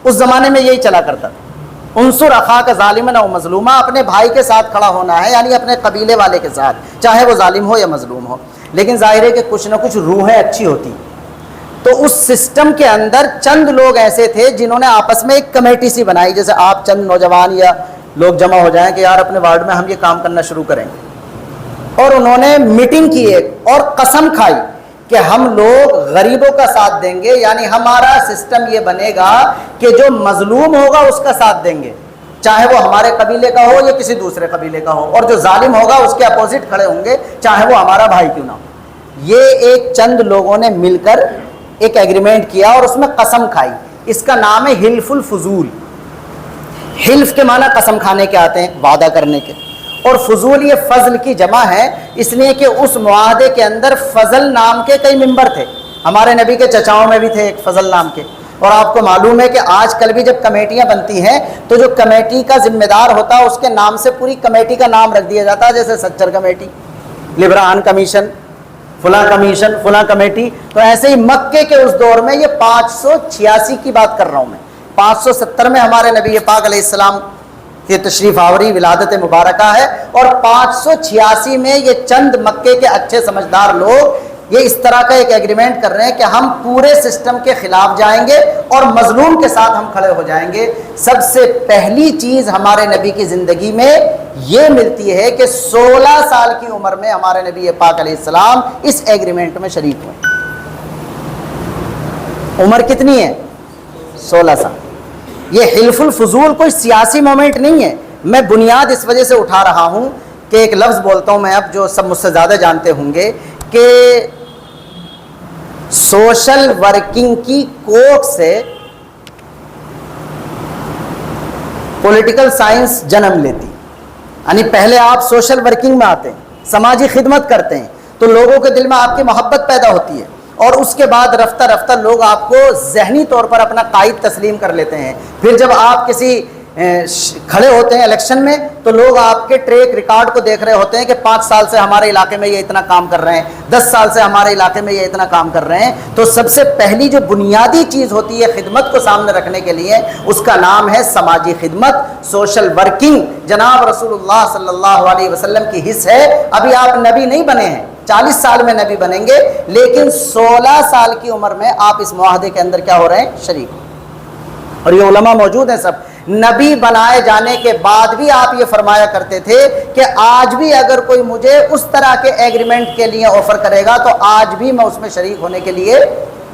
S3: اس زمانے میں یہی چلا کرتا تھا. انصر اخاک ظالما او مظلوما، اپنے بھائی کے ساتھ کھڑا ہونا ہے، یعنی اپنے قبیلے والے کے ساتھ، چاہے وہ ظالم ہو یا مظلوم ہو. لیکن ظاہر ہے کہ کچھ نہ کچھ روحیں اچھی ہوتی، تو اس سسٹم کے اندر چند لوگ ایسے تھے جنہوں نے آپس میں ایک کمیٹی سی بنائی. جیسے آپ چند نوجوان یا لوگ جمع ہو جائیں کہ یار اپنے وارڈ میں ہم یہ کام کرنا شروع کریں گے، اور انہوں نے میٹنگ کی ایک، اور قسم کھائی کہ ہم لوگ غریبوں کا ساتھ دیں گے، یعنی ہمارا سسٹم یہ بنے گا کہ جو مظلوم ہوگا اس کا ساتھ دیں گے، چاہے وہ ہمارے قبیلے کا ہو یا کسی دوسرے قبیلے کا ہو، اور جو ظالم ہوگا اس کے اپوزٹ کھڑے ہوں گے، چاہے وہ ہمارا بھائی کیوں نہ ہو. یہ ایک چند لوگوں نے مل کر ایک ایگریمنٹ کیا اور اس میں قسم کھائی. اس کا نام ہے حلف الفضول. حلف کے معنی قسم کھانے کے آتے ہیں، وعدہ کرنے کے، اور فضول یہ فضل کی جمع ہے، اس لیے کہ اس معاہدے کے اندر فضل نام کے کئی ممبر تھے. ہمارے نبی کے چچاؤں میں بھی تھے ایک فضل نام کے. اور آپ کو معلوم ہے کہ آج کل بھی جب کمیٹیاں بنتی ہیں تو جو کمیٹی کا ذمہ دار ہوتا ہے اس کے نام سے پوری کمیٹی کا نام رکھ دیا جاتا ہے، جیسے سچر کمیٹی، لبران کمیشن، فلاں کمیشن، فلاں کمیٹی. تو ایسے ہی مکے کے اس دور میں، یہ 586 کی بات کر رہا ہوں میں، 570 میں ہمارے نبی پاک علیہ السلام کی تشریف آوری ولادت مبارکہ ہے، اور 586 میں یہ چند مکے کے اچھے سمجھدار لوگ یہ اس طرح کا ایک ایگریمنٹ کر رہے ہیں کہ ہم پورے سسٹم کے خلاف جائیں گے اور مظلوم کے ساتھ ہم کھڑے ہو جائیں گے. سب سے پہلی چیز ہمارے نبی کی زندگی میں یہ ملتی ہے کہ 16 سال کی عمر میں ہمارے نبی پاک علیہ السلام اس ایگریمنٹ میں شریک ہوئے. عمر کتنی ہے؟ 16 سال. یہ حلف الفضول کوئی سیاسی مومنٹ نہیں ہے. میں بنیاد اس وجہ سے اٹھا رہا ہوں کہ ایک لفظ بولتا ہوں میں اب، جو سب مجھ سے زیادہ جانتے ہوں گے، کہ سوشل ورکنگ کی کوکھ سے پولیٹیکل سائنس جنم لیتی. یعنی پہلے آپ سوشل ورکنگ میں آتے ہیں، سماجی خدمت کرتے ہیں، تو لوگوں کے دل میں آپ کی محبت پیدا ہوتی ہے، اور اس کے بعد رفتہ رفتہ لوگ آپ کو ذہنی طور پر اپنا قائد تسلیم کر لیتے ہیں. پھر جب آپ کسی کھڑے ہوتے ہیں الیکشن میں تو لوگ آپ کے ٹریک ریکارڈ کو دیکھ رہے ہوتے ہیں کہ 5 سال سے ہمارے علاقے میں یہ اتنا کام کر رہے ہیں، 10 سال سے ہمارے علاقے میں یہ اتنا کام کر رہے ہیں. تو سب سے پہلی جو بنیادی چیز ہوتی ہے خدمت کو سامنے رکھنے کے لیے، اس کا نام ہے سماجی خدمت، سوشل ورکنگ. جناب رسول اللہ صلی اللہ علیہ وسلم کی حص ہے. ابھی آپ نبی نہیں بنے ہیں، 40 سال میں نبی بنیں گے، لیکن 16 سال کی عمر میں آپ اس معاہدے کے اندر کیا ہو رہے ہیں؟ شریک. اور یہ علماء موجود ہیں سب. نبی بنائے جانے کے بعد بھی آپ یہ فرمایا کرتے تھے کہ آج بھی اگر کوئی مجھے اس طرح کے ایگریمنٹ کے لیے آفر کرے گا تو آج بھی میں اس میں شریک ہونے کے لیے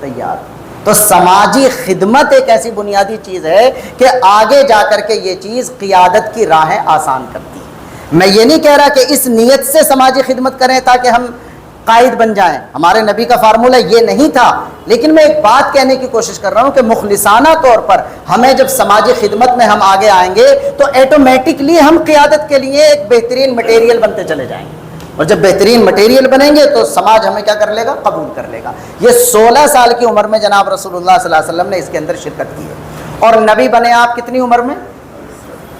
S3: تیار ہوں. تو سماجی خدمت ایک ایسی بنیادی چیز ہے کہ آگے جا کر کے یہ چیز قیادت کی راہیں آسان کرتی ہے. میں یہ نہیں کہہ رہا کہ اس نیت سے سماجی خدمت کریں تاکہ ہم قائد بن جائیں، ہمارے نبی کا فارمولہ یہ نہیں تھا، لیکن میں ایک بات کہنے کی کوشش کر رہا ہوں کہ مخلصانہ طور پر ہمیں جب سماجی خدمت میں ہم آگے آئیں گے تو ایٹومیٹکلی ہم قیادت کے لیے ایک بہترین مٹیریل بنتے چلے جائیں گے، اور جب بہترین مٹیریل بنیں گے تو سماج ہمیں کیا کر لے گا؟ قبول کر لے گا. یہ 16 سال کی عمر میں جناب رسول اللہ صلی اللہ علیہ وسلم نے اس کے اندر شرکت کی ہے. اور نبی بنے آپ کتنی عمر میں؟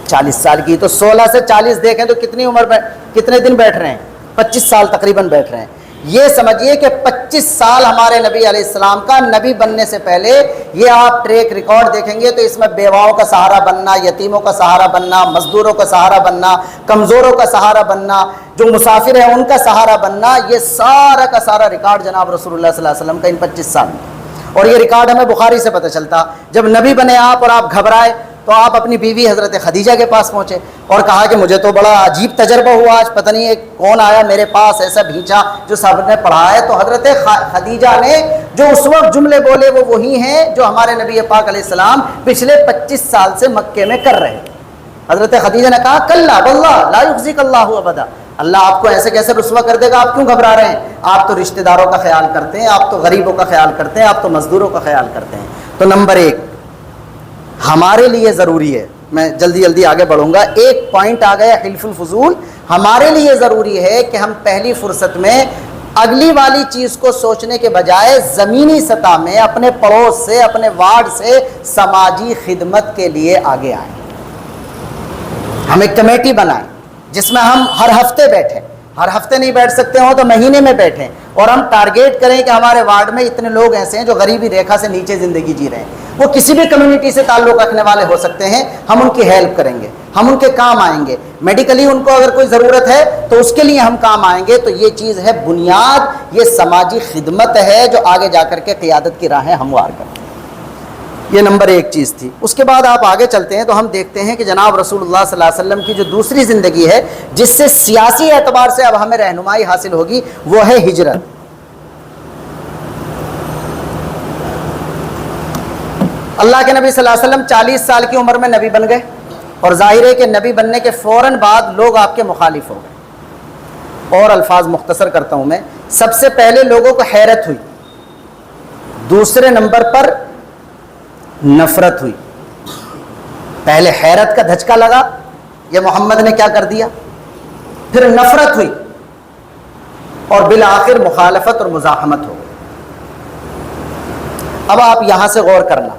S3: 40 سال کی. تو 16 سے 40 دیکھیں تو کتنی عمر میں کتنے دن بیٹھ رہے ہیں؟ 25 سال تقریباً بیٹھ رہے ہیں. یہ سمجھیے کہ 25 سال ہمارے نبی علیہ السلام کا نبی بننے سے پہلے یہ آپ ٹریک ریکارڈ دیکھیں گے تو اس میں بیواؤں کا سہارا بننا، یتیموں کا سہارا بننا، مزدوروں کا سہارا بننا، کمزوروں کا سہارا بننا، جو مسافر ہیں ان کا سہارا بننا، یہ سارا کا سارا ریکارڈ جناب رسول اللہ صلی اللہ علیہ وسلم کا ان 25 سال میں. اور یہ ریکارڈ ہمیں بخاری سے پتہ چلتا. جب نبی بنے آپ اور آپ گھبرائے تو آپ اپنی بیوی حضرت خدیجہ کے پاس پہنچے اور کہا کہ مجھے تو بڑا عجیب تجربہ ہوا آج، پتہ نہیں کون آیا میرے پاس ایسا بھیجا جو سب نے پڑھا ہے. تو حضرت خدیجہ نے جو اس وقت جملے بولے وہ وہی ہیں جو ہمارے نبی پاک علیہ السلام پچھلے 25 سال سے مکے میں کر رہے. حضرت خدیجہ نے کہا کلا واللہ لا یخزیک اللہ ابدا، اللہ آپ کو ایسے کیسے رسوا کر دے گا، آپ کیوں گھبرا رہے ہیں؟ آپ تو رشتہ داروں کا خیال کرتے ہیں، آپ تو غریبوں کا خیال کرتے ہیں، آپ تو مزدوروں کا خیال کرتے ہیں. تو نمبر 1 ہمارے لیے ضروری ہے، میں جلدی جلدی آگے بڑھوں گا، ایک پوائنٹ آ گیا حلف الفضول. ہمارے لیے ضروری ہے کہ ہم پہلی فرصت میں اگلی والی چیز کو سوچنے کے بجائے زمینی سطح میں اپنے پڑوس سے، اپنے وارڈ سے سماجی خدمت کے لیے آگے آئیں. ہم ایک کمیٹی بنائیں جس میں ہم ہر ہفتے بیٹھیں، ہر ہفتے نہیں بیٹھ سکتے ہوں تو مہینے میں بیٹھیں، اور ہم ٹارگیٹ کریں کہ ہمارے وارڈ میں اتنے لوگ ایسے ہیں جو غریبی ریکھا سے نیچے زندگی جی رہے ہیں. وہ کسی بھی کمیونٹی سے تعلق رکھنے والے ہو سکتے ہیں، ہم ان کی ہیلپ کریں گے، ہم ان کے کام آئیں گے، میڈیکلی ان کو اگر کوئی ضرورت ہے تو اس کے لیے ہم کام آئیں گے. تو یہ چیز ہے بنیاد، یہ سماجی خدمت ہے جو آگے جا کر کے قیادت کی راہیں ہموار کرتے ہیں. یہ نمبر 1 چیز تھی. اس کے بعد آپ آگے چلتے ہیں تو ہم دیکھتے ہیں کہ جناب رسول اللہ صلی اللہ علیہ وسلم کی جو دوسری زندگی ہے جس سے سیاسی اعتبار سے اب ہمیں رہنمائی حاصل ہوگی وہ ہے ہجرت. اللہ کے نبی صلی اللہ علیہ وسلم 40 سال کی عمر میں نبی بن گئے، اور ظاہر ہے کہ نبی بننے کے فوراً بعد لوگ آپ کے مخالف ہو گئے. اور الفاظ مختصر کرتا ہوں میں. سب سے پہلے لوگوں کو حیرت ہوئی، دوسرے نمبر پر نفرت ہوئی. پہلے حیرت کا دھچکا لگا، یہ محمد نے کیا کر دیا، پھر نفرت ہوئی، اور بالآخر مخالفت اور مزاحمت ہو گئی. اب آپ یہاں سے غور کرنا،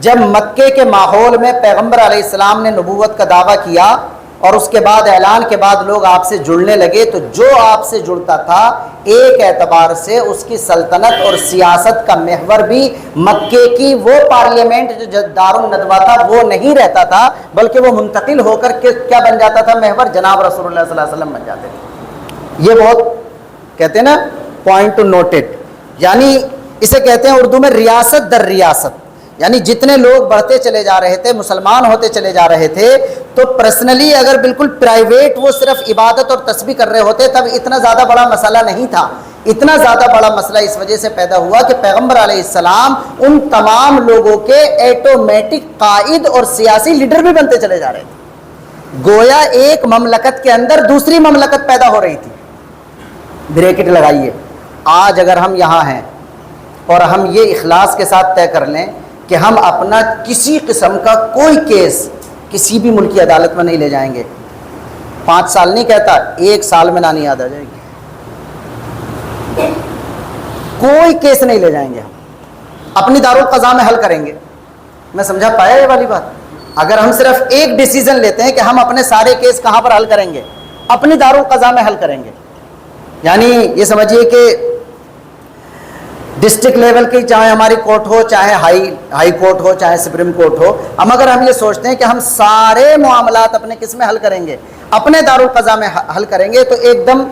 S3: جب مکے کے ماحول میں پیغمبر علیہ السلام نے نبوت کا دعویٰ کیا اور اس کے بعد اعلان کے بعد لوگ آپ سے جڑنے لگے، تو جو آپ سے جڑتا تھا ایک اعتبار سے اس کی سلطنت اور سیاست کا محور بھی مکے کی وہ پارلیمنٹ جو دار الندوہ تھا وہ نہیں رہتا تھا، بلکہ وہ منتقل ہو کر کے کیا بن جاتا تھا، محور جناب رسول اللہ صلی اللہ علیہ وسلم بن جاتے تھے. یہ بہت کہتے ہیں نا پوائنٹ ٹو نوٹڈ، یعنی اسے کہتے ہیں اردو میں ریاست در ریاست. یعنی جتنے لوگ بڑھتے چلے جا رہے تھے، مسلمان ہوتے چلے جا رہے تھے، تو پرسنلی اگر بالکل پرائیویٹ وہ صرف عبادت اور تسبیح کر رہے ہوتے تب اتنا زیادہ بڑا مسئلہ نہیں تھا. اتنا زیادہ بڑا مسئلہ اس وجہ سے پیدا ہوا کہ پیغمبر علیہ السلام ان تمام لوگوں کے ایٹومیٹک قائد اور سیاسی لیڈر بھی بنتے چلے جا رہے تھے. گویا ایک مملکت کے اندر دوسری مملکت پیدا ہو رہی تھی. بریکٹ لگائیے، آج اگر ہم یہاں ہیں اور ہم یہ اخلاص کے ساتھ طے کر لیں کہ ہم اپنا کسی قسم کا کوئی کیس کسی بھی ملکی عدالت میں نہیں لے جائیں گے، 5 سال نہیں کہتا، 1 سال میں نانی یاد آ جائے گی. کوئی کیس نہیں لے جائیں گے، ہم اپنی دارالقضاء میں حل کریں گے. میں سمجھا پایا یہ والی بات؟ اگر ہم صرف ایک ڈیسیزن لیتے ہیں کہ ہم اپنے سارے کیس کہاں پر حل کریں گے، اپنی دارالقضاء میں حل کریں گے. یعنی یہ سمجھیے کہ ڈسٹرکٹ لیول کی چاہے ہماری کورٹ ہو، چاہے ہائی کورٹ ہو، چاہے سپریم کورٹ ہو، اگر ہم یہ سوچتے ہیں کہ ہم سارے معاملات اپنے کس میں حل کریں گے، اپنے دارالقضاء میں حل کریں گے، تو ایک دم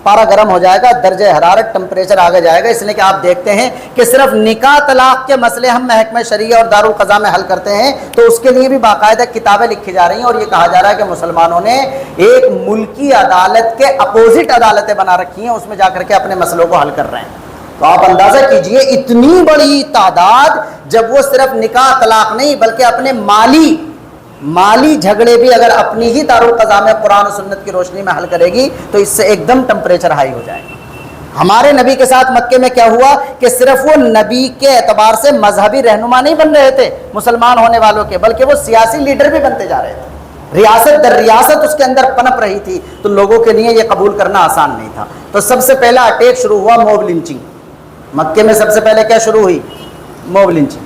S3: پارا گرم ہو جائے گا، درجہ حرارت ٹمپریچر آگے جائے گا. اس لیے کہ آپ دیکھتے ہیں کہ صرف نکاح طلاق کے مسئلے ہم محکمہ شریعہ اور دارالقضاء میں حل کرتے ہیں تو اس کے لیے بھی باقاعدہ کتابیں لکھی جا رہی ہیں، اور یہ کہا جا رہا ہے کہ مسلمانوں نے ایک ملکی عدالت کے اپوزٹ عدالتیں بنا رکھی ہیں، اس میں جا کر کے اپنے مسئلوں کو حل کر رہے ہیں. تو آپ اندازہ کیجئے اتنی بڑی تعداد جب وہ صرف نکاح طلاق نہیں بلکہ اپنے مالی جھگڑے بھی اگر اپنی ہی دارالقضاء میں قرآن و سنت کی روشنی میں حل کرے گی تو اس سے ایک دم ٹمپریچر ہائی ہو جائے گا. ہمارے نبی کے ساتھ مکے میں کیا ہوا کہ صرف وہ نبی کے اعتبار سے مذہبی رہنما نہیں بن رہے تھے مسلمان ہونے والوں کے، بلکہ وہ سیاسی لیڈر بھی بنتے جا رہے تھے. ریاست در ریاست اس کے اندر پنپ رہی تھی، تو لوگوں کے لیے یہ قبول کرنا آسان نہیں تھا. تو سب سے پہلا اٹیک شروع ہوا موب لنچنگ. مکے میں سب سے پہلے کیا شروع ہوئی؟ Mob lynching.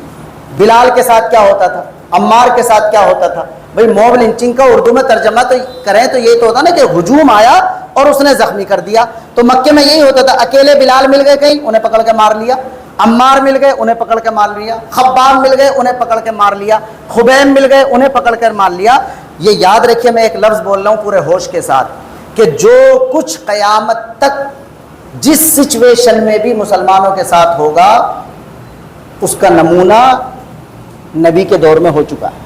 S3: بلال کے ساتھ کیا ہوتا تھا، عمار کے ساتھ کیا ہوتا تھا؟ بھئی موب لنچنگ کا اردو میں ترجمہ تو کریں تو یہ تو ہوتا نا کہ ہجوم آیا اور اس نے زخمی کر دیا. تو مکے میں یہی ہوتا تھا, اکیلے بلال مل گئے کہیں, انہیں پکڑ کے مار لیا. عمار مل گئے, انہیں پکڑ کے مار لیا. خباب مل گئے, انہیں پکڑ کے مار لیا. خبیم مل گئے, انہیں پکڑ کر مار لیا. یہ یاد رکھیے, میں ایک لفظ بول رہا ہوں پورے ہوش کے ساتھ, کہ جو کچھ قیامت تک جس سچویشن میں بھی مسلمانوں کے ساتھ ہوگا اس کا نمونہ نبی کے دور میں ہو چکا ہے.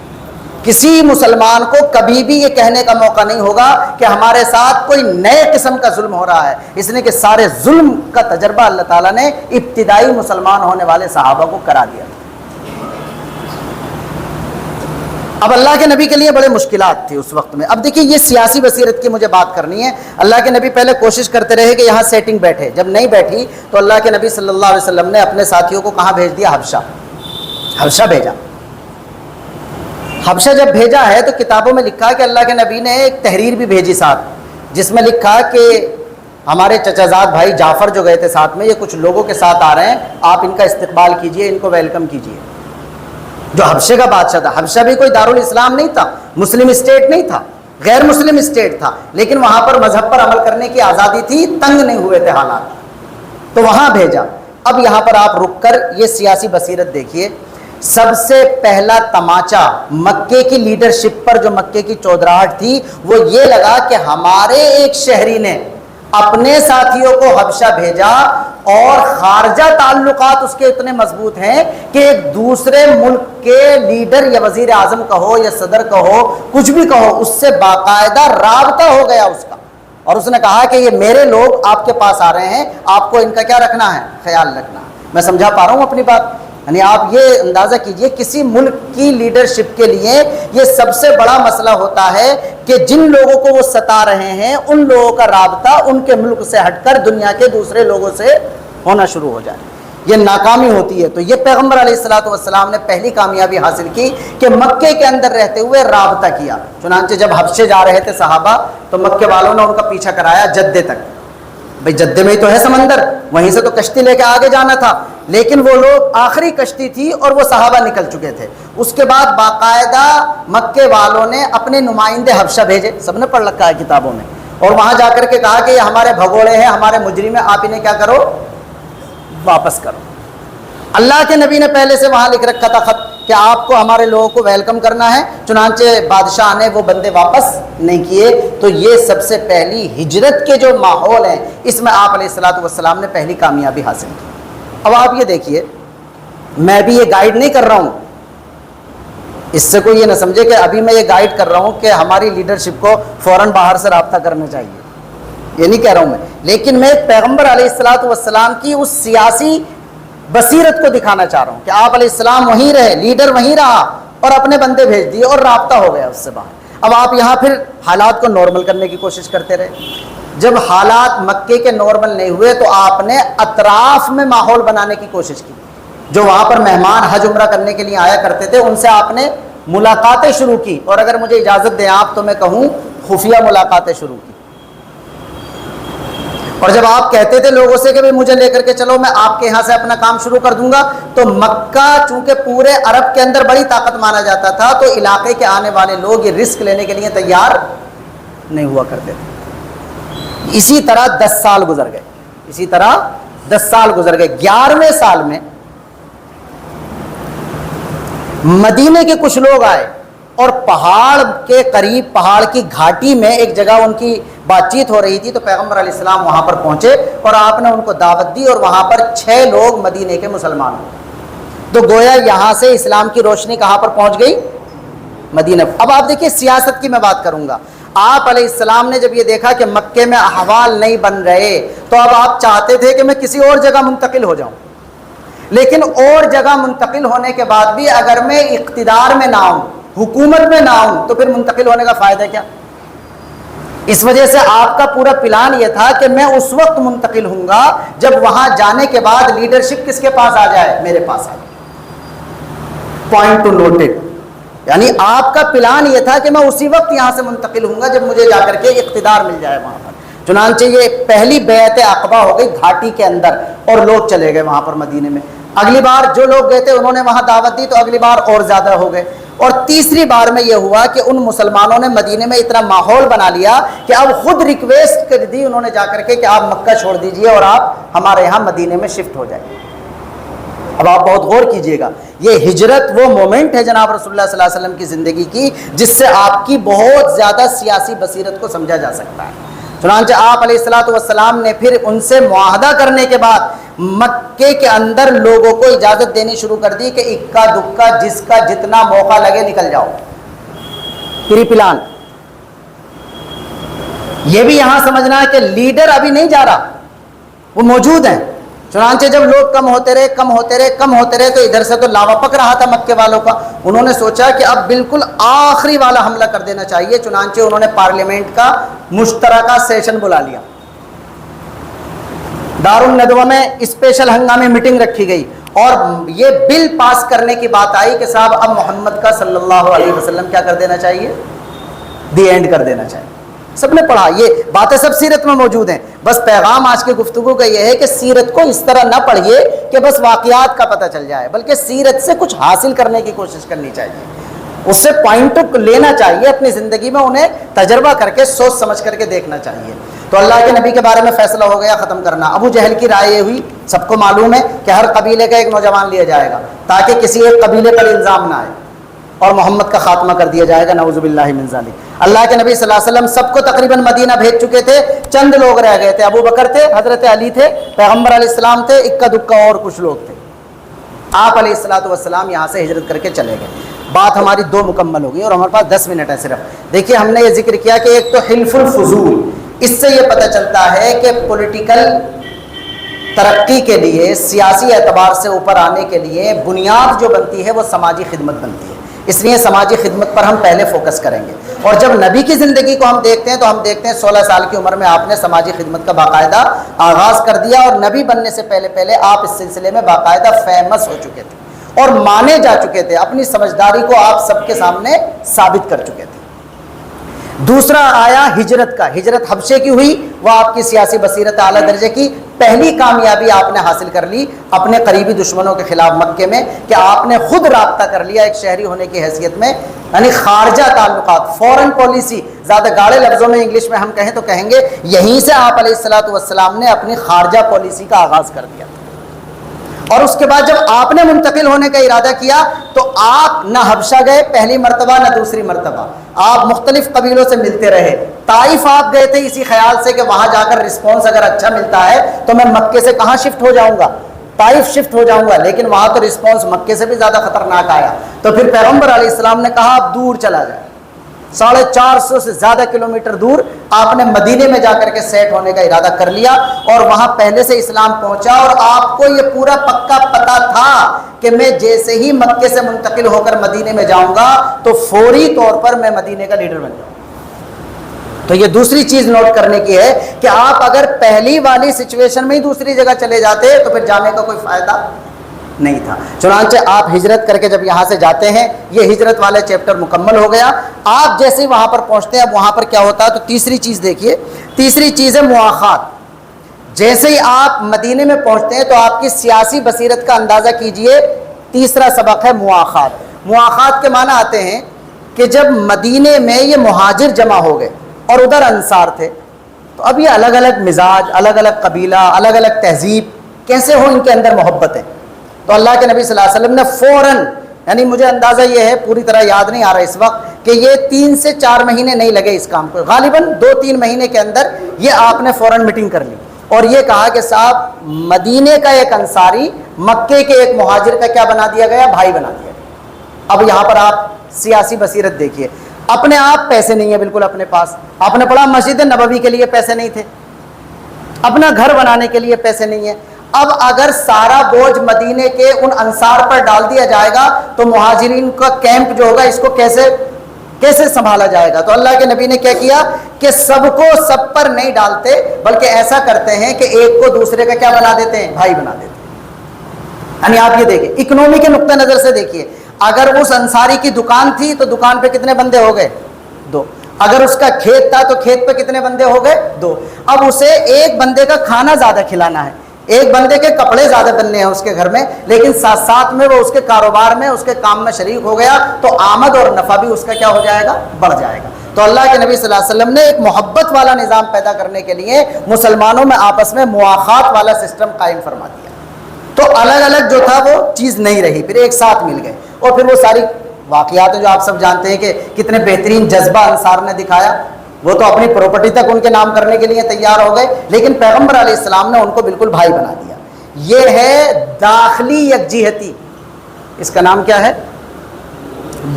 S3: کسی مسلمان کو کبھی بھی یہ کہنے کا موقع نہیں ہوگا کہ ہمارے ساتھ کوئی نئے قسم کا ظلم ہو رہا ہے, اس لیے کہ سارے ظلم کا تجربہ اللہ تعالیٰ نے ابتدائی مسلمان ہونے والے صحابہ کو کرا دیا. اب اللہ کے نبی کے لیے بڑے مشکلات تھی اس وقت میں. اب دیکھیے, یہ سیاسی بصیرت کی مجھے بات کرنی ہے. اللہ کے نبی پہلے کوشش کرتے رہے کہ یہاں سیٹنگ بیٹھے, جب نہیں بیٹھی تو اللہ کے نبی صلی اللہ علیہ وسلم نے اپنے ساتھیوں کو کہاں بھیج دیا؟ حبشہ بھیجا. حبشہ جب بھیجا ہے تو کتابوں میں لکھا کہ اللہ کے نبی نے ایک تحریر بھی بھیجی ساتھ, جس میں لکھا کہ ہمارے چچا زاد بھائی جعفر جو گئے تھے ساتھ میں, یہ کچھ لوگوں کے ساتھ آ رہے ہیں, آپ ان کا استقبال کیجئے, ان کو ویلکم کیجئے. جو حبشے کا بادشاہ تھا, حبشہ بھی کوئی دارالاسلام نہیں تھا, مسلم اسٹیٹ نہیں تھا, غیر مسلم اسٹیٹ تھا, لیکن وہاں پر مذہب پر عمل کرنے کی آزادی تھی, تنگ نہیں ہوئے تھے حالات, تو وہاں بھیجا. اب یہاں پر آپ رک کر یہ سیاسی بصیرت دیکھیے. سب سے پہلا تماچا مکے کی لیڈرشپ پر, جو مکے کی چودراہٹ تھی, وہ یہ لگا کہ ہمارے ایک شہری نے اپنے ساتھیوں کو حبشہ بھیجا اور خارجہ تعلقات اس کے اتنے مضبوط ہیں کہ ایک دوسرے ملک کے لیڈر یا وزیر اعظم کہو یا صدر کہو, کچھ بھی کہو, اس سے باقاعدہ رابطہ ہو گیا اس کا. اور اس نے کہا کہ یہ میرے لوگ آپ کے پاس آ رہے ہیں, آپ کو ان کا کیا رکھنا ہے؟ خیال رکھنا ہے. میں سمجھا پا رہا ہوں اپنی بات؟ یعنی آپ یہ اندازہ کیجئے, کسی ملک کی لیڈرشپ کے لیے یہ سب سے بڑا مسئلہ ہوتا ہے کہ جن لوگوں کو وہ ستا رہے ہیں ان لوگوں کا رابطہ ان کے ملک سے ہٹ کر دنیا کے دوسرے لوگوں سے ہونا شروع ہو جائے. یہ ناکامی ہوتی ہے. تو یہ پیغمبر علیہ الصلوۃ والسلام نے پہلی کامیابی حاصل کی کہ مکے کے اندر رہتے ہوئے رابطہ کیا. چنانچہ جب حبشے جا رہے تھے صحابہ تو مکے والوں نے ان کا پیچھا کرایا جدے تک. بھئی جدے میں ہی تو ہے سمندر, وہیں سے تو کشتی لے کے آگے جانا تھا, لیکن وہ لوگ آخری کشتی تھی اور وہ صحابہ نکل چکے تھے. اس کے بعد باقاعدہ مکے والوں نے اپنے نمائندے حبشہ بھیجے, سب نے پڑھ رکھا ہے کتابوں میں, اور وہاں جا کر کے کہا کہ یہ ہمارے بھگوڑے ہیں, ہمارے مجرم ہیں, آپ انہیں کیا کرو؟ واپس کرو. اللہ کے نبی نے پہلے سے وہاں لکھ رکھا تھا خط کہ آپ کو ہمارے لوگوں کو ویلکم کرنا ہے, چنانچہ بادشاہ نے وہ بندے واپس نہیں کیے. تو یہ سب سے پہلی ہجرت کے جو ماحول ہیں اس میں آپ علیہ الصلوۃ والسلام نے پہلی کامیابی حاصل کی. اب آپ یہ دیکھیے, میں بھی یہ گائیڈ نہیں کر رہا ہوں, اس سے کوئی یہ نہ سمجھے کہ ابھی میں یہ گائیڈ کر رہا ہوں کہ ہماری لیڈرشپ کو فوراً باہر سے رابطہ کرنا چاہیے, یہ نہیں کہہ رہا ہوں میں, لیکن میں پیغمبر علیہ الصلوۃ والسلام کی اس سیاسی بصیرت کو دکھانا چاہ رہا ہوں کہ آپ علیہ السلام وہیں رہے, لیڈر وہیں رہا اور اپنے بندے بھیج دیے اور رابطہ ہو گیا اس سے باہر. اب آپ یہاں پھر حالات کو نارمل کرنے کی کوشش کرتے رہے. جب حالات مکے کے نارمل نہیں ہوئے تو آپ نے اطراف میں ماحول بنانے کی کوشش کی. جو وہاں پر مہمان حج عمرہ کرنے کے لیے آیا کرتے تھے ان سے آپ نے ملاقاتیں شروع کی, اور اگر مجھے اجازت دیں آپ تو میں کہوں خفیہ ملاقاتیں شروع کی. اور جب آپ کہتے تھے لوگوں سے کہ بھئی مجھے لے کر کے چلو, میں آپ کے یہاں سے اپنا کام شروع کر دوں گا, تو مکہ چونکہ پورے عرب کے اندر بڑی طاقت مانا جاتا تھا تو علاقے کے آنے والے لوگ یہ رسک لینے کے لیے تیار نہیں ہوا کرتے تھے. اسی طرح 10 سال گزر گئے, 11ویں سال میں مدینے کے کچھ لوگ آئے اور پہاڑ کے قریب, پہاڑ کی گھاٹی میں ایک جگہ ان کی بات چیت ہو رہی تھی, تو پیغمبر علیہ السلام وہاں پر پہنچے اور آپ نے ان کو دعوت دی, اور وہاں پر 6 لوگ مدینے کے مسلمان ہوئے. تو گویا یہاں سے اسلام کی روشنی کہاں پر پہنچ گئی؟ مدینہ. اب آپ دیکھیے سیاست کی میں بات کروں گا. آپ علیہ السلام نے جب یہ دیکھا کہ مکے میں احوال نہیں بن رہے تو اب آپ چاہتے تھے کہ میں کسی اور جگہ منتقل ہو جاؤں, لیکن اور جگہ منتقل ہونے کے بعد بھی اگر میں اقتدار میں نہ ہوں, حکومت میں نہ ہوں, تو پھر منتقل ہونے کا فائدہ کیا؟ اس وجہ سے آپ کا پورا پلان یہ تھا کہ میں اس وقت منتقل ہوں گا جب وہاں جانے کے بعد لیڈرشپ کس کے پاس آ جائے؟ میرے پاس آ جائے. Point to note it. یعنی آپ کا پلان یہ تھا کہ میں اسی وقت یہاں سے منتقل ہوں گا جب مجھے جا کر کے اقتدار مل جائے وہاں پر. چنانچہ یہ پہلی بیعت عقبہ ہو گئی گھاٹی کے اندر, اور لوگ چلے گئے وہاں پر مدینے میں. اگلی بار جو لوگ گئے تھے انہوں نے وہاں دعوت دی تو اگلی بار اور زیادہ ہو گئے. اور تیسری بار میں یہ ہوا کہ ان مسلمانوں نے مدینے میں اتنا ماحول بنا لیا کہ اب خود ریکویسٹ کر دی انہوں نے جا کر کے کہ آپ مکہ چھوڑ دیجئے اور آپ ہمارے یہاں مدینے میں شفٹ ہو جائیں. اب آپ بہت غور کیجئے گا, یہ ہجرت وہ مومنٹ ہے جناب رسول اللہ صلی اللہ علیہ وسلم کی زندگی کی جس سے آپ کی بہت زیادہ سیاسی بصیرت کو سمجھا جا سکتا ہے. چنانچہ آپ علیہ الصلوۃ والسلام نے پھر ان سے معاہدہ کرنے کے بعد مکے کے اندر لوگوں کو اجازت دینی شروع کر دی کہ اکا دکا جس کا جتنا موقع لگے نکل جاؤ, پری پلان. یہ بھی یہاں سمجھنا ہے کہ لیڈر ابھی نہیں جا رہا, وہ موجود ہیں. چنانچہ جب لوگ کم ہوتے رہے تو ادھر سے تو لاوا پک رہا تھا مکے والوں کا. انہوں نے سوچا کہ اب بالکل آخری والا حملہ کر دینا چاہیے. چنانچہ انہوں نے پارلیمنٹ کا مشترکہ سیشن بلا لیا. دارالندوہ میں اسپیشل ہنگامی میٹنگ رکھی گئی اور یہ بل پاس کرنے کی بات آئی کہ صاحب اب محمد کا صلی اللہ علیہ وسلم کیا کر دینا چاہیے, دی اینڈ کر دینا چاہیے. سب نے پڑھا, یہ باتیں سب سیرت میں موجود ہیں. بس پیغام آج کی گفتگو کا یہ ہے کہ سیرت کو اس طرح نہ پڑھیے کہ بس واقعات کا پتہ چل جائے, بلکہ سیرت سے کچھ حاصل کرنے کی کوشش کرنی چاہیے. اس سے پوائنٹ لینا چاہیے اپنی زندگی میں, انہیں تجربہ کر کے سوچ سمجھ کر کے دیکھنا چاہیے. تو اللہ کے نبی کے بارے میں فیصلہ ہو گیا ختم کرنا. ابو جہل کی رائے یہ ہوئی, سب کو معلوم ہے کہ ہر قبیلے کا ایک نوجوان لیا جائے گا تاکہ کسی ایک قبیلے پر الزام نہ آئے اور محمد کا خاتمہ کر دیا جائے گا, نعوذ باللہ من ذالک. اللہ کے نبی صلی اللہ علیہ وسلم سب کو تقریباً مدینہ بھیج چکے تھے, چند لوگ رہ گئے تھے. ابو بکر تھے, حضرت علی تھے, پیغمبر علیہ السلام تھے, اکا دکا اور کچھ لوگ تھے. آپ علیہ الصلوۃ والسلام یہاں سے ہجرت کر کے چلے گئے. بات ہماری 2 مکمل ہو گئی اور ہمارے پاس 10 منٹ ہے صرف. دیکھیے ہم نے یہ ذکر کیا کہ ایک تو حلف الفضول, اس سے یہ پتہ چلتا ہے کہ پولیٹیکل ترقی کے لیے, سیاسی اعتبار سے اوپر آنے کے لیے بنیاد جو بنتی ہے وہ سماجی خدمت بنتی ہے. اس لیے سماجی خدمت پر ہم پہلے فوکس کریں گے. اور جب نبی کی زندگی کو ہم دیکھتے ہیں تو ہم دیکھتے ہیں 16 سال کی عمر میں آپ نے سماجی خدمت کا باقاعدہ آغاز کر دیا, اور نبی بننے سے پہلے آپ اس سلسلے میں باقاعدہ فیمس ہو چکے تھے اور مانے جا چکے تھے. اپنی سمجھداری کو آپ سب کے سامنے ثابت کر چکے تھے. دوسرا آیا ہجرت کا. ہجرت حبشے کی ہوئی, وہ آپ کی سیاسی بصیرت اعلیٰ درجے کی پہلی کامیابی آپ نے حاصل کر لی اپنے قریبی دشمنوں کے خلاف مکے میں, کہ آپ نے خود رابطہ کر لیا ایک شہری ہونے کی حیثیت میں, یعنی خارجہ تعلقات, فورن پالیسی. زیادہ گاڑے لفظوں میں انگلش میں ہم کہیں تو کہیں گے یہیں سے آپ علیہ الصلوۃ والسلام نے اپنی خارجہ پالیسی کا آغاز کر دیا. اور اس کے بعد جب آپ نے منتقل ہونے کا ارادہ کیا تو آپ نہ حبشہ گئے پہلی مرتبہ, نہ دوسری مرتبہ. آپ مختلف قبیلوں سے ملتے رہے. طائف آپ گئے تھے اسی خیال سے کہ وہاں جا کر رسپانس اگر اچھا ملتا ہے تو میں مکے سے کہاں شفٹ ہو جاؤں گا, طائف شفٹ ہو جاؤں گا. لیکن وہاں تو رسپانس مکے سے بھی زیادہ خطرناک آیا. تو پھر پیغمبر علیہ السلام نے کہا آپ دور چلا جائے. 450 سے زیادہ کلومیٹر دور آپ نے مدینے میں جا کر کے سیٹ ہونے کا ارادہ کر لیا, اور وہاں پہلے سے اسلام پہنچا. اور آپ کو یہ پورا پکا پتا تھا کہ میں جیسے ہی مکے سے منتقل ہو کر مدینے میں جاؤں گا تو فوری طور پر میں مدینے کا لیڈر بن جاؤں. تو یہ دوسری چیز نوٹ کرنے کی ہے کہ آپ اگر پہلی والی سچویشن میں ہی دوسری جگہ چلے جاتے تو پھر جانے کا کوئی فائدہ نہیں تھا. چنانچہ آپ ہجرت کر کے جب یہاں سے جاتے ہیں, یہ ہجرت والے چیپٹر مکمل ہو گیا. آپ جیسے ہی وہاں پر پہنچتے ہیں, اب وہاں پر کیا ہوتا ہے, تو تیسری چیز دیکھیے. تیسری چیز ہے مواخات. جیسے ہی آپ مدینے میں پہنچتے ہیں تو آپ کی سیاسی بصیرت کا اندازہ کیجئے. تیسرا سبق ہے مواخات. مواخات کے معنی آتے ہیں کہ جب مدینے میں یہ مہاجر جمع ہو گئے اور ادھر انصار تھے, تو اب یہ الگ الگ مزاج, الگ الگ قبیلہ, الگ الگ تہذیب, کیسے ہو ان کے اندر محبت ہے. تو اللہ کے نبی صلی اللہ علیہ وسلم نے فوراً, یعنی مجھے اندازہ یہ ہے, پوری طرح یاد نہیں آ رہا اس وقت, کہ یہ 3 سے 4 مہینے نہیں لگے اس کام کو, غالباً 2-3 مہینے کے اندر یہ آپ نے فوراً میٹنگ کر لی اور یہ کہا کہ صاحب مدینے کا ایک انصاری مکے کے ایک مہاجر کا کیا بنا دیا گیا, بھائی بنا دیا گیا. اب یہاں پر آپ سیاسی بصیرت دیکھیے. اپنے آپ پیسے نہیں ہیں بالکل اپنے پاس. آپ نے پڑھا مسجد نبوی کے لیے پیسے نہیں تھے, اپنا گھر بنانے کے لیے پیسے نہیں ہیں. اب اگر سارا بوجھ مدینے کے ان انصار پر ڈال دیا جائے گا تو مہاجرین کا کیمپ جو ہوگا اس کو کیسے سنبھالا جائے گا. تو اللہ کے نبی نے کیا کیا کہ سب کو سب پر نہیں ڈالتے, بلکہ ایسا کرتے ہیں کہ ایک کو دوسرے کا کیا بنا دیتے ہیں, بھائی بنا دیتے ہیں. یعنی آپ یہ دیکھیں, اکنومی کے نقطہ نظر سے دیکھیے, اگر اس انصاری کی دکان تھی تو دکان پہ کتنے بندے ہو گئے, 2. اگر اس کا کھیت تھا تو کھیت پہ کتنے بندے ہو گئے, 2. اب اسے ایک بندے کا کھانا زیادہ کھلانا ہے, ایک بندے کے کپڑے زیادہ بننے ہیں اس کے گھر میں، لیکن ساتھ ساتھ میں وہ اس کے کاروبار میں، اس کے کام میں شریک ہو گیا تو آمد اور نفع بھی اس کا کیا ہو جائے گا؟ بڑھ جائے گا۔ تو اللہ کے نبی صلی اللہ علیہ وسلم نے ایک محبت والا نظام پیدا کرنے کے لیے مسلمانوں میں آپس میں مواخات والا سسٹم قائم فرما دیا۔ تو الگ الگ جو تھا وہ چیز نہیں رہی، پھر ایک ساتھ مل گئے، اور پھر وہ ساری واقعات جو آپ سب جانتے ہیں کہ کتنے بہترین جذبہ انصار نے دکھایا، وہ تو اپنی پراپرٹی تک ان کے نام کرنے کے لیے تیار ہو گئے، لیکن پیغمبر علیہ السلام نے ان کو بالکل بھائی بنا دیا۔ یہ ہے داخلی یکجہتی، اس کا نام کیا ہے؟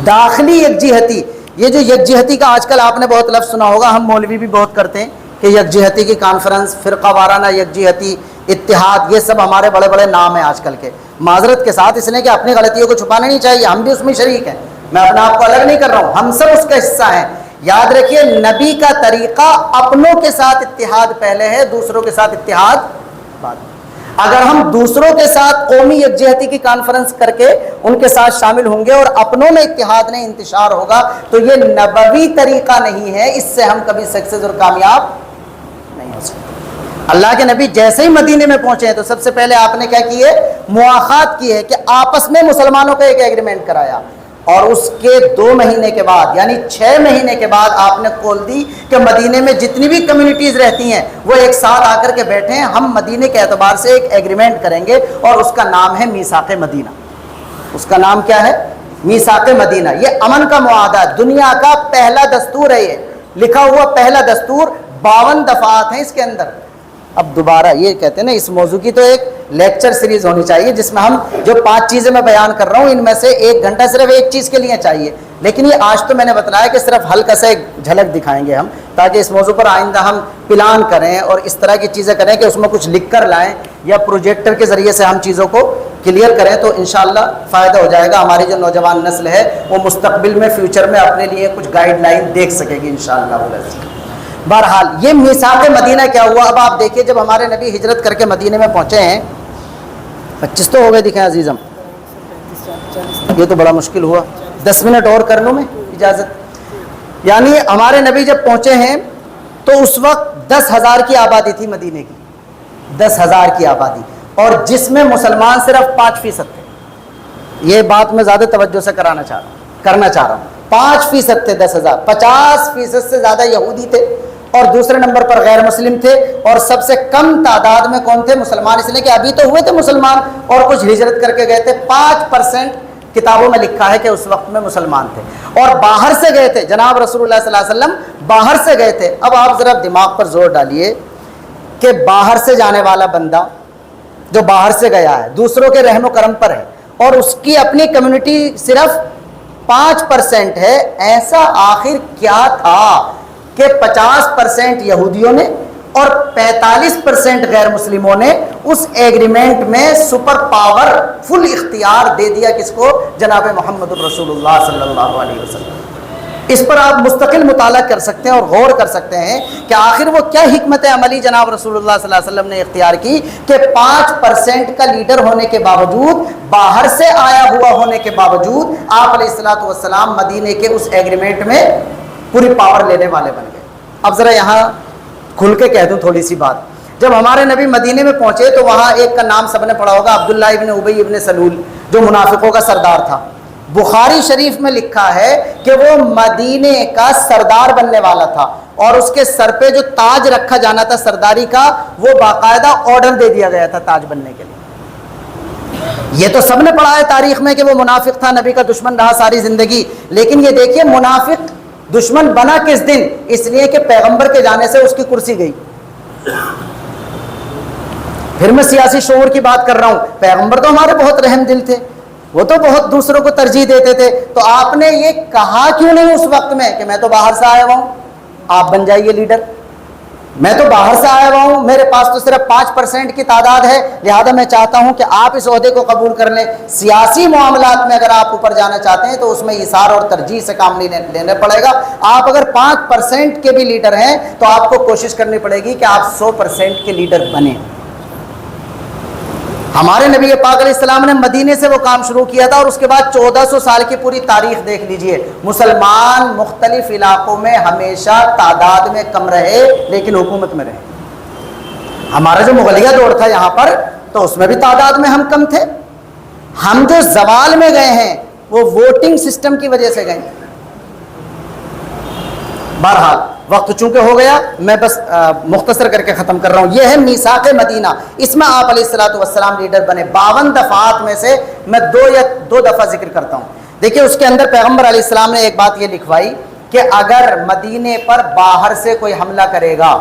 S3: داخلی یکجہتی۔ یہ جو یکجہتی کا آج کل آپ نے بہت لفظ سنا ہوگا، ہم مولوی بھی بہت کرتے ہیں کہ یکجہتی کی کانفرنس، فرقہ وارانہ یکجہتی، اتحاد، یہ سب ہمارے بڑے بڑے نام ہیں آج کل کے، معذرت کے ساتھ، اس لیے کہ اپنی غلطیوں کو چھپانا نہیں چاہیے، ہم بھی اس میں شریک ہیں، میں اپنے آپ کو الگ نہیں کر رہا ہوں، ہم سب اس کا حصہ ہیں۔ یاد رکھیے نبی کا طریقہ اپنوں کے ساتھ اتحاد پہلے ہے، دوسروں کے ساتھ اتحاد بعد میں۔ اگر ہم دوسروں کے ساتھ قومی یکجہتی کی کانفرنس کر کے ان کے ساتھ شامل ہوں گے اور اپنوں میں اتحاد نہیں انتشار ہوگا تو یہ نبوی طریقہ نہیں ہے، اس سے ہم کبھی سکسیس اور کامیاب نہیں ہو سکتے۔ اللہ کے نبی جیسے ہی مدینے میں پہنچے ہیں تو سب سے پہلے آپ نے کیا کی ہے؟ مواخات کی ہے کہ آپس میں مسلمانوں کا ایک ایگریمنٹ کرایا، اور اس کے 2 مہینے کے بعد یعنی 6 مہینے کے بعد آپ نے کھول دی کہ مدینے میں جتنی بھی کمیونٹیز رہتی ہیں وہ ایک ساتھ آ کر کے بیٹھے ہیں، ہم مدینے کے اعتبار سے ایک ایگریمنٹ کریں گے، اور اس کا نام ہے میثاق مدینہ۔ اس کا نام کیا ہے؟ میثاق مدینہ۔ یہ امن کا معاہدہ، دنیا کا پہلا دستور ہے، یہ لکھا ہوا پہلا دستور، 52 دفعات ہیں اس کے اندر۔ اب دوبارہ یہ کہتے ہیں نا، اس موضوع کی تو ایک لیکچر سیریز ہونی چاہیے جس میں ہم جو 5 چیزیں میں بیان کر رہا ہوں ان میں سے 1 گھنٹہ صرف ایک چیز کے لیے چاہیے، لیکن یہ آج تو میں نے بتلایا کہ صرف ہلکا سا ایک جھلک دکھائیں گے ہم، تاکہ اس موضوع پر آئندہ ہم پلان کریں اور اس طرح کی چیزیں کریں کہ اس میں کچھ لکھ کر لائیں یا پروجیکٹر کے ذریعے سے ہم چیزوں کو کلیئر کریں، تو انشاءاللہ فائدہ ہو جائے گا۔ ہماری جو نوجوان نسل ہے وہ مستقبل میں فیوچر میں اپنے لیے کچھ گائیڈ لائن دیکھ سکے گی انشاءاللہ۔ بہرحال یہ میثاق مدینہ کیا ہوا؟ اب آپ دیکھیے جب ہمارے نبی ہجرت کر کے مدینے میں پہنچے ہیں، 25 تو ہو گئے دکھیں عزیزم، یہ تو بڑا مشکل ہوا، 10 منٹ اور کر لوں میں اجازت؟ یعنی ہمارے نبی جب پہنچے ہیں تو اس وقت 10,000 کی آبادی تھی مدینے کی، 10,000 کی آبادی، اور جس میں مسلمان صرف 5% تھے۔ یہ بات میں زیادہ توجہ سے کرنا چاہ رہا ہوں، 5% تھے 10,000، 50% سے زیادہ یہودی تھے، اور دوسرے نمبر پر غیر مسلم تھے، اور سب سے کم تعداد میں کون تھے؟ مسلمان، اس لیے کہ ابھی تو ہوئے تھے مسلمان اور کچھ ہجرت کر کے گئے تھے۔ 5% کتابوں میں لکھا ہے کہ اس وقت میں مسلمان تھے، اور باہر سے گئے تھے، جناب رسول اللہ صلی اللہ علیہ وسلم باہر سے گئے تھے۔ اب آپ ذرا دماغ پر زور ڈالیے کہ باہر سے جانے والا بندہ جو باہر سے گیا ہے، دوسروں کے رحم و کرم پر ہے، اور اس کی اپنی کمیونٹی صرف 5% ہے، ایسا آخر کیا تھا کہ 50% یہودیوں نے اور 45% غیر مسلموں نے اس ایگریمنٹ میں سپر پاور فل اختیار دے دیا کس کو؟ جناب محمد الرسول اللہ صلی اللہ علیہ وسلم۔ اس پر آپ مستقل مطالعہ کر سکتے ہیں اور غور کر سکتے ہیں کہ آخر وہ کیا حکمت عملی جناب رسول اللہ صلی اللہ علیہ وسلم نے اختیار کی کہ 5% کا لیڈر ہونے کے باوجود، باہر سے آیا ہوا ہونے کے باوجود، آپ علیہ الصلوۃ والسلام مدینے کے اس ایگریمنٹ میں پوری پاور لینے والے بن گئے۔ اب ذرا یہاں کھل کے کہہ دوں تھوڑی سی بات، جب ہمارے نبی مدینے میں پہنچے تو وہاں ایک کا نام سب نے پڑھا ہوگا، عبداللہ ابن ابی ابن سلول، جو منافقوں کا سردار تھا۔ بخاری شریف میں لکھا ہے کہ وہ مدینے کا سردار بننے والا تھا، اور اس کے سر پہ جو تاج رکھا جانا تھا سرداری کا، وہ باقاعدہ آرڈر دے دیا گیا تھا تاج بننے کے لیے۔ یہ تو سب نے پڑھا ہے تاریخ میں کہ وہ منافق تھا، نبی کا دشمن رہا ساری زندگی، لیکن یہ دیکھیے منافق دشمن بنا کس دن؟ اس لیے کہ پیغمبر کے جانے سے اس کی کرسی گئی۔ پھر میں سیاسی شعور کی بات کر رہا ہوں، پیغمبر تو ہمارے بہت رحم دل تھے، وہ تو بہت دوسروں کو ترجیح دیتے تھے، تو آپ نے یہ کہا کیوں نہیں اس وقت میں کہ میں تو باہر سے آیا ہوا ہوں، آپ بن جائیے لیڈر، میں تو باہر سے آیا ہوا ہوں، میرے پاس تو صرف 5% کی تعداد ہے، لہذا میں چاہتا ہوں کہ آپ اس عہدے کو قبول کر لیں۔ سیاسی معاملات میں اگر آپ اوپر جانا چاہتے ہیں تو اس میں ایثار اور ترجیح سے کام لینا پڑے گا۔ آپ اگر 5% کے بھی لیڈر ہیں تو آپ کو کوشش کرنی پڑے گی کہ آپ 100% کے لیڈر بنیں۔ ہمارے نبی پاک علیہ السلام نے مدینے سے وہ کام شروع کیا تھا، اور اس کے بعد 1400 سال کی پوری تاریخ دیکھ لیجئے، مسلمان مختلف علاقوں میں ہمیشہ تعداد میں کم رہے لیکن حکومت میں رہے۔ ہمارا جو مغلیہ دور تھا یہاں پر تو اس میں بھی تعداد میں ہم کم تھے. ہم جو زوال میں گئے ہیں وہ ووٹنگ سسٹم کی وجہ سے گئے. بہرحال وقت چونکہ ہو گیا میں بس مختصر کر کے ختم کر رہا ہوں. یہ ہے میثاق مدینہ. اس میں آپ علیہ الصلوۃ والسلام لیڈر بنے. 52 دفعات میں سے میں دو دفعہ ذکر کرتا ہوں. دیکھیے اس کے اندر پیغمبر علیہ السلام نے ایک بات یہ لکھوائی کہ اگر مدینے پر باہر سے کوئی حملہ کرے گا,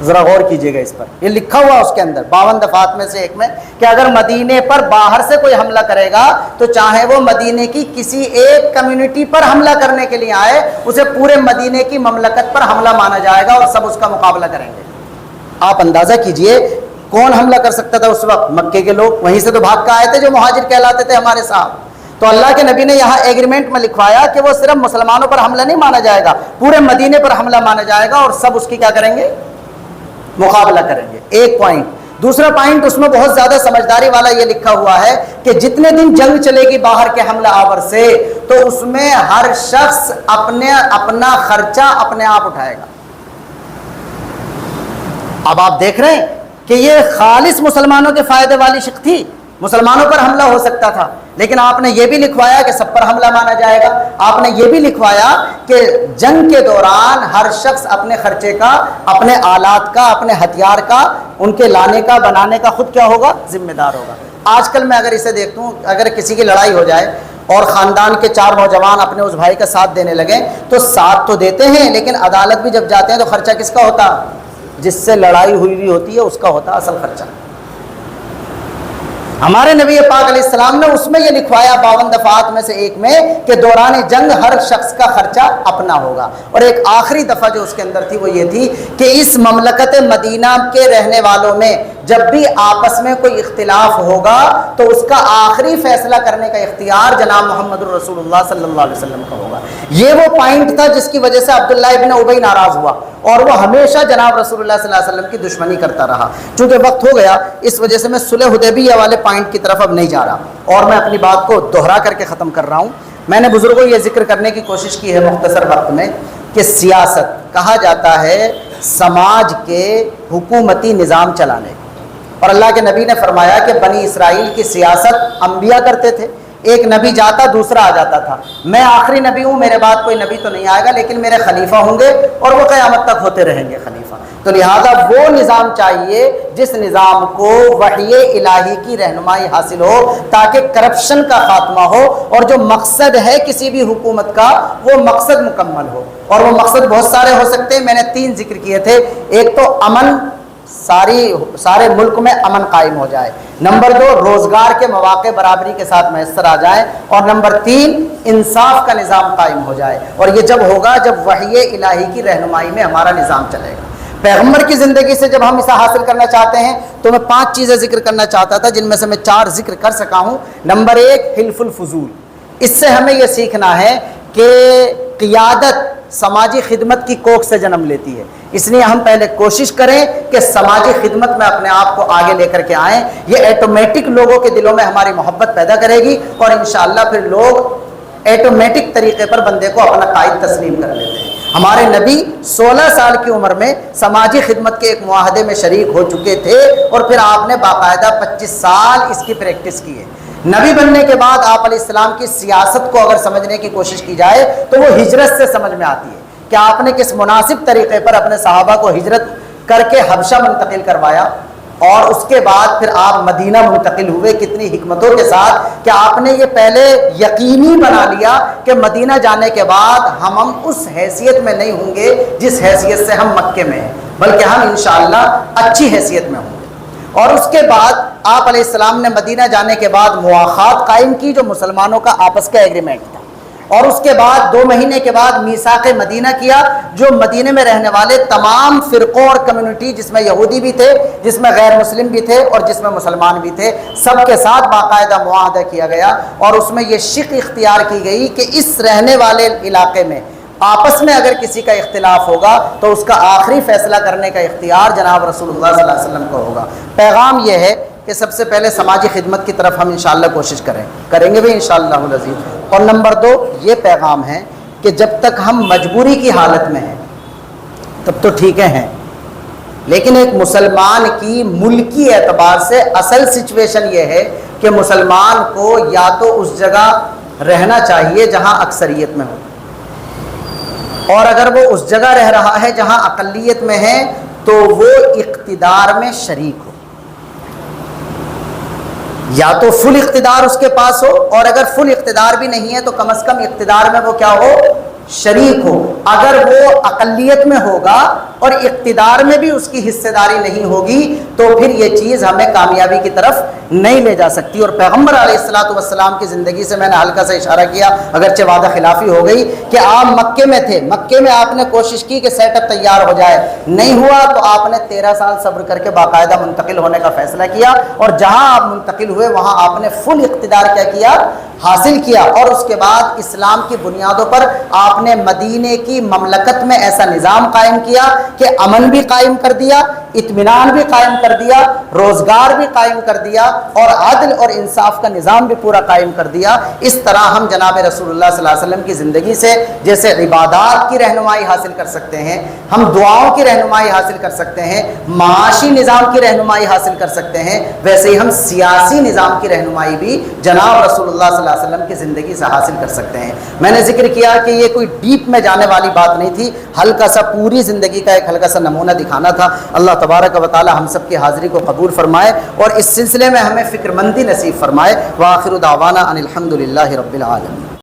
S3: ذرا غور کیجئے گا اس پر, یہ لکھا ہوا اس کے اندر 52 دفعات میں سے ایک میں کہ اگر مدینے پر باہر سے کوئی حملہ کرے گا تو چاہے وہ مدینے کی کسی ایک کمیونٹی پر حملہ کرنے کے لیے آئے, اسے پورے مدینے کی مملکت پر حملہ مانا جائے گا اور سب اس کا مقابلہ کریں گے. آپ اندازہ کیجئے کون حملہ کر سکتا تھا اس وقت؟ مکے کے لوگ. وہیں سے تو بھاگ کر آئے تھے جو مہاجر کہلاتے تھے ہمارے صاحب. تو اللہ کے نبی نے یہاں ایگریمنٹ میں لکھوایا کہ وہ صرف مسلمانوں پر حملہ نہیں مانا جائے گا, پورے مدینے پر حملہ مانا جائے گا اور سب اس کی کیا کریں گے؟ مقابلہ کریں گے. ایک پوائنٹ. دوسرا پوائنٹ اس میں بہت زیادہ سمجھداری والا یہ لکھا ہوا ہے کہ جتنے دن جنگ چلے گی باہر کے حملہ آور سے تو اس میں ہر شخص اپنا خرچہ اپنے آپ اٹھائے گا. اب آپ دیکھ رہے ہیں کہ یہ خالص مسلمانوں کے فائدے والی شق تھی. مسلمانوں پر حملہ ہو سکتا تھا لیکن آپ نے یہ بھی لکھوایا کہ سب پر حملہ مانا جائے گا. آپ نے یہ بھی لکھوایا کہ جنگ کے دوران ہر شخص اپنے خرچے کا, اپنے آلات کا, اپنے ہتھیار کا, ان کے لانے کا, بنانے کا خود کیا ہوگا؟ ذمہ دار ہوگا. آج کل میں اگر اسے دیکھتا ہوں, اگر کسی کی لڑائی ہو جائے اور خاندان کے 4 نوجوان اپنے اس بھائی کا ساتھ دینے لگے تو ساتھ تو دیتے ہیں لیکن عدالت بھی جب جاتے ہیں تو خرچہ کس کا ہوتا؟ جس سے لڑائی ہوئی ہوتی ہے اس کا ہوتا اصل خرچہ. ہمارے نبی پاک علیہ السلام نے اس میں یہ لکھوایا 52 دفعات میں سے ایک میں کہ دوران جنگ ہر شخص کا خرچہ اپنا ہوگا. اور ایک آخری دفعہ جو اس کے اندر تھی وہ یہ تھی کہ اس مملکت مدینہ کے رہنے والوں میں جب بھی آپس میں کوئی اختلاف ہوگا تو اس کا آخری فیصلہ کرنے کا اختیار جناب محمد الرسول اللہ صلی اللہ علیہ وسلم کا ہوگا. یہ وہ پوائنٹ تھا جس کی وجہ سے عبداللہ ابن ابی ناراض ہوا اور وہ ہمیشہ جناب رسول اللہ صلی اللہ علیہ وسلم کی دشمنی کرتا رہا. چونکہ وقت ہو گیا اس وجہ سے میں صلح حدیبیہ والے پوائنٹ کی طرف اب نہیں جا رہا اور میں اپنی بات کو دوہرا کر کے ختم کر رہا ہوں. میں نے بزرگوں یہ ذکر کرنے کی کوشش کی ہے مختصر وقت میں کہ سیاست کہا جاتا ہے سماج کے حکومتی نظام چلانے, اور اللہ کے نبی نے فرمایا کہ بنی اسرائیل کی سیاست انبیاء کرتے تھے. ایک نبی جاتا دوسرا آ جاتا تھا. میں آخری نبی ہوں, میرے بعد کوئی نبی تو نہیں آئے گا لیکن میرے خلیفہ ہوں گے اور وہ قیامت تک ہوتے رہیں گے خلیفہ. تو لہذا وہ نظام چاہیے جس نظام کو وحی الہی کی رہنمائی حاصل ہو تاکہ کرپشن کا خاتمہ ہو اور جو مقصد ہے کسی بھی حکومت کا وہ مقصد مکمل ہو. اور وہ مقصد بہت سارے ہو سکتے ہیں. میں نے 3 ذکر کیے تھے. ایک تو امن, سارے ملک میں امن قائم ہو جائے. نمبر 2 روزگار کے مواقع برابری کے ساتھ میسر آ جائیں. اور نمبر 3 انصاف کا نظام قائم ہو جائے. اور یہ جب ہوگا جب وحی الہی کی رہنمائی میں ہمارا نظام چلے گا. پیغمبر کی زندگی سے جب ہم اسے حاصل کرنا چاہتے ہیں تو میں 5 چیزیں ذکر کرنا چاہتا تھا جن میں سے میں 4 ذکر کر سکا ہوں. نمبر 1 حلف الفضول. اس سے ہمیں یہ سیکھنا ہے کہ قیادت سماجی خدمت کی کوکھ سے جنم لیتی ہے. اس لیے ہم پہلے کوشش کریں کہ سماجی خدمت میں اپنے آپ کو آگے لے کر کے آئیں. یہ ایٹومیٹک لوگوں کے دلوں میں ہماری محبت پیدا کرے گی اور انشاءاللہ پھر لوگ ایٹومیٹک طریقے پر بندے کو اپنا قائد تسلیم کر لیتے ہیں. ہمارے نبی 16 سال کی عمر میں سماجی خدمت کے ایک معاہدے میں شریک ہو چکے تھے اور پھر آپ نے باقاعدہ 25 سال اس کی پریکٹس کی ہے. نبی بننے کے بعد آپ علیہ السلام کی سیاست کو اگر سمجھنے کی کوشش کی جائے تو وہ ہجرت سے سمجھ میں آتی ہے کہ آپ نے کس مناسب طریقے پر اپنے صحابہ کو ہجرت کر کے حبشہ منتقل کروایا اور اس کے بعد پھر آپ مدینہ منتقل ہوئے کتنی حکمتوں کے ساتھ کہ آپ نے یہ پہلے یقینی بنا لیا کہ مدینہ جانے کے بعد ہم اس حیثیت میں نہیں ہوں گے جس حیثیت سے ہم مکے میں ہیں بلکہ ہم انشاءاللہ اچھی حیثیت میں ہوں گے. اور اس کے بعد آپ علیہ السلام نے مدینہ جانے کے بعد مواخات قائم کی جو مسلمانوں کا آپس کا ایگریمنٹ تھا. اور اس کے بعد 2 مہینے کے بعد میثاق مدینہ کیا جو مدینے میں رہنے والے تمام فرقوں اور کمیونٹی جس میں یہودی بھی تھے, جس میں غیر مسلم بھی تھے اور جس میں مسلمان بھی تھے, سب کے ساتھ باقاعدہ معاہدہ کیا گیا. اور اس میں یہ شق اختیار کی گئی کہ اس رہنے والے علاقے میں آپس میں اگر کسی کا اختلاف ہوگا تو اس کا آخری فیصلہ کرنے کا اختیار جناب رسول اللہ صلی اللہ علیہ وسلم کو ہوگا. پیغام یہ ہے کہ سب سے پہلے سماجی خدمت کی طرف ہم انشاءاللہ کوشش کریں گے بھی انشاءاللہ العزیز. اور نمبر 2 یہ پیغام ہے کہ جب تک ہم مجبوری کی حالت میں ہیں تب تو ٹھیک ہیں, لیکن ایک مسلمان کی ملکی اعتبار سے اصل سچویشن یہ ہے کہ مسلمان کو یا تو اس جگہ رہنا چاہیے جہاں اکثریت میں ہو، اور اگر وہ اس جگہ رہ رہا ہے جہاں اقلیت میں ہے تو وہ اقتدار میں شریک ہو، یا تو فل اقتدار اس کے پاس ہو، اور اگر فل اقتدار بھی نہیں ہے تو کم از کم اقتدار میں وہ کیا ہو، شریک ہو۔ اگر وہ اقلیت میں ہوگا اور اقتدار میں بھی اس کی حصہ داری نہیں ہوگی تو پھر یہ چیز ہمیں کامیابی کی طرف نہیں لے جا سکتی۔ اور پیغمبر علیہ الصلوۃ والسلام کی زندگی سے میں نے ہلکا سا اشارہ کیا، اگرچہ وعدہ خلافی ہو گئی، کہ آپ مکے میں تھے، مکے میں آپ نے کوشش کی کہ سیٹ اپ تیار ہو جائے، نہیں ہوا تو آپ نے 13 سال صبر کر کے باقاعدہ منتقل ہونے کا فیصلہ کیا، اور جہاں آپ منتقل ہوئے وہاں آپ نے فل اقتدار کیا کیا، حاصل کیا، اور اس کے بعد اسلام کی بنیادوں پر آپ نے مدینے کی مملکت میں ایسا نظام قائم کیا کہ امن بھی قائم کر دیا، اطمینان بھی قائم کر دیا، روزگار بھی قائم کر دیا، اور عدل اور انصاف کا نظام بھی پورا قائم کر دیا۔ اس طرح ہم جناب رسول اللہ صلی اللہ علیہ وسلم کی زندگی سے جیسے عبادات کی رہنمائی حاصل کر سکتے ہیں، ہم دعاؤں کی رہنمائی حاصل کر سکتے ہیں، معاشی نظام کی رہنمائی حاصل کر سکتے ہیں، ویسے ہی ہم سیاسی نظام کی رہنمائی بھی جناب رسول اللہ صلی اللہ علیہ وسلم کی زندگی سے حاصل کر سکتے ہیں۔ میں نے ذکر کیا کہ یہ کوئی ڈیپ میں جانے والی بات نہیں تھی، ہلکا سا پوری زندگی کا ایک ہلکا سا نمونہ دکھانا تھا۔ اللہ تبارک و تعالی ہم سب کی حاضری کو قبول فرمائے اور اس سلسلے میں ہمیں فکر مندی نصیب فرمائے۔ وآخر دعوانا ان الحمد للہ رب العالمین۔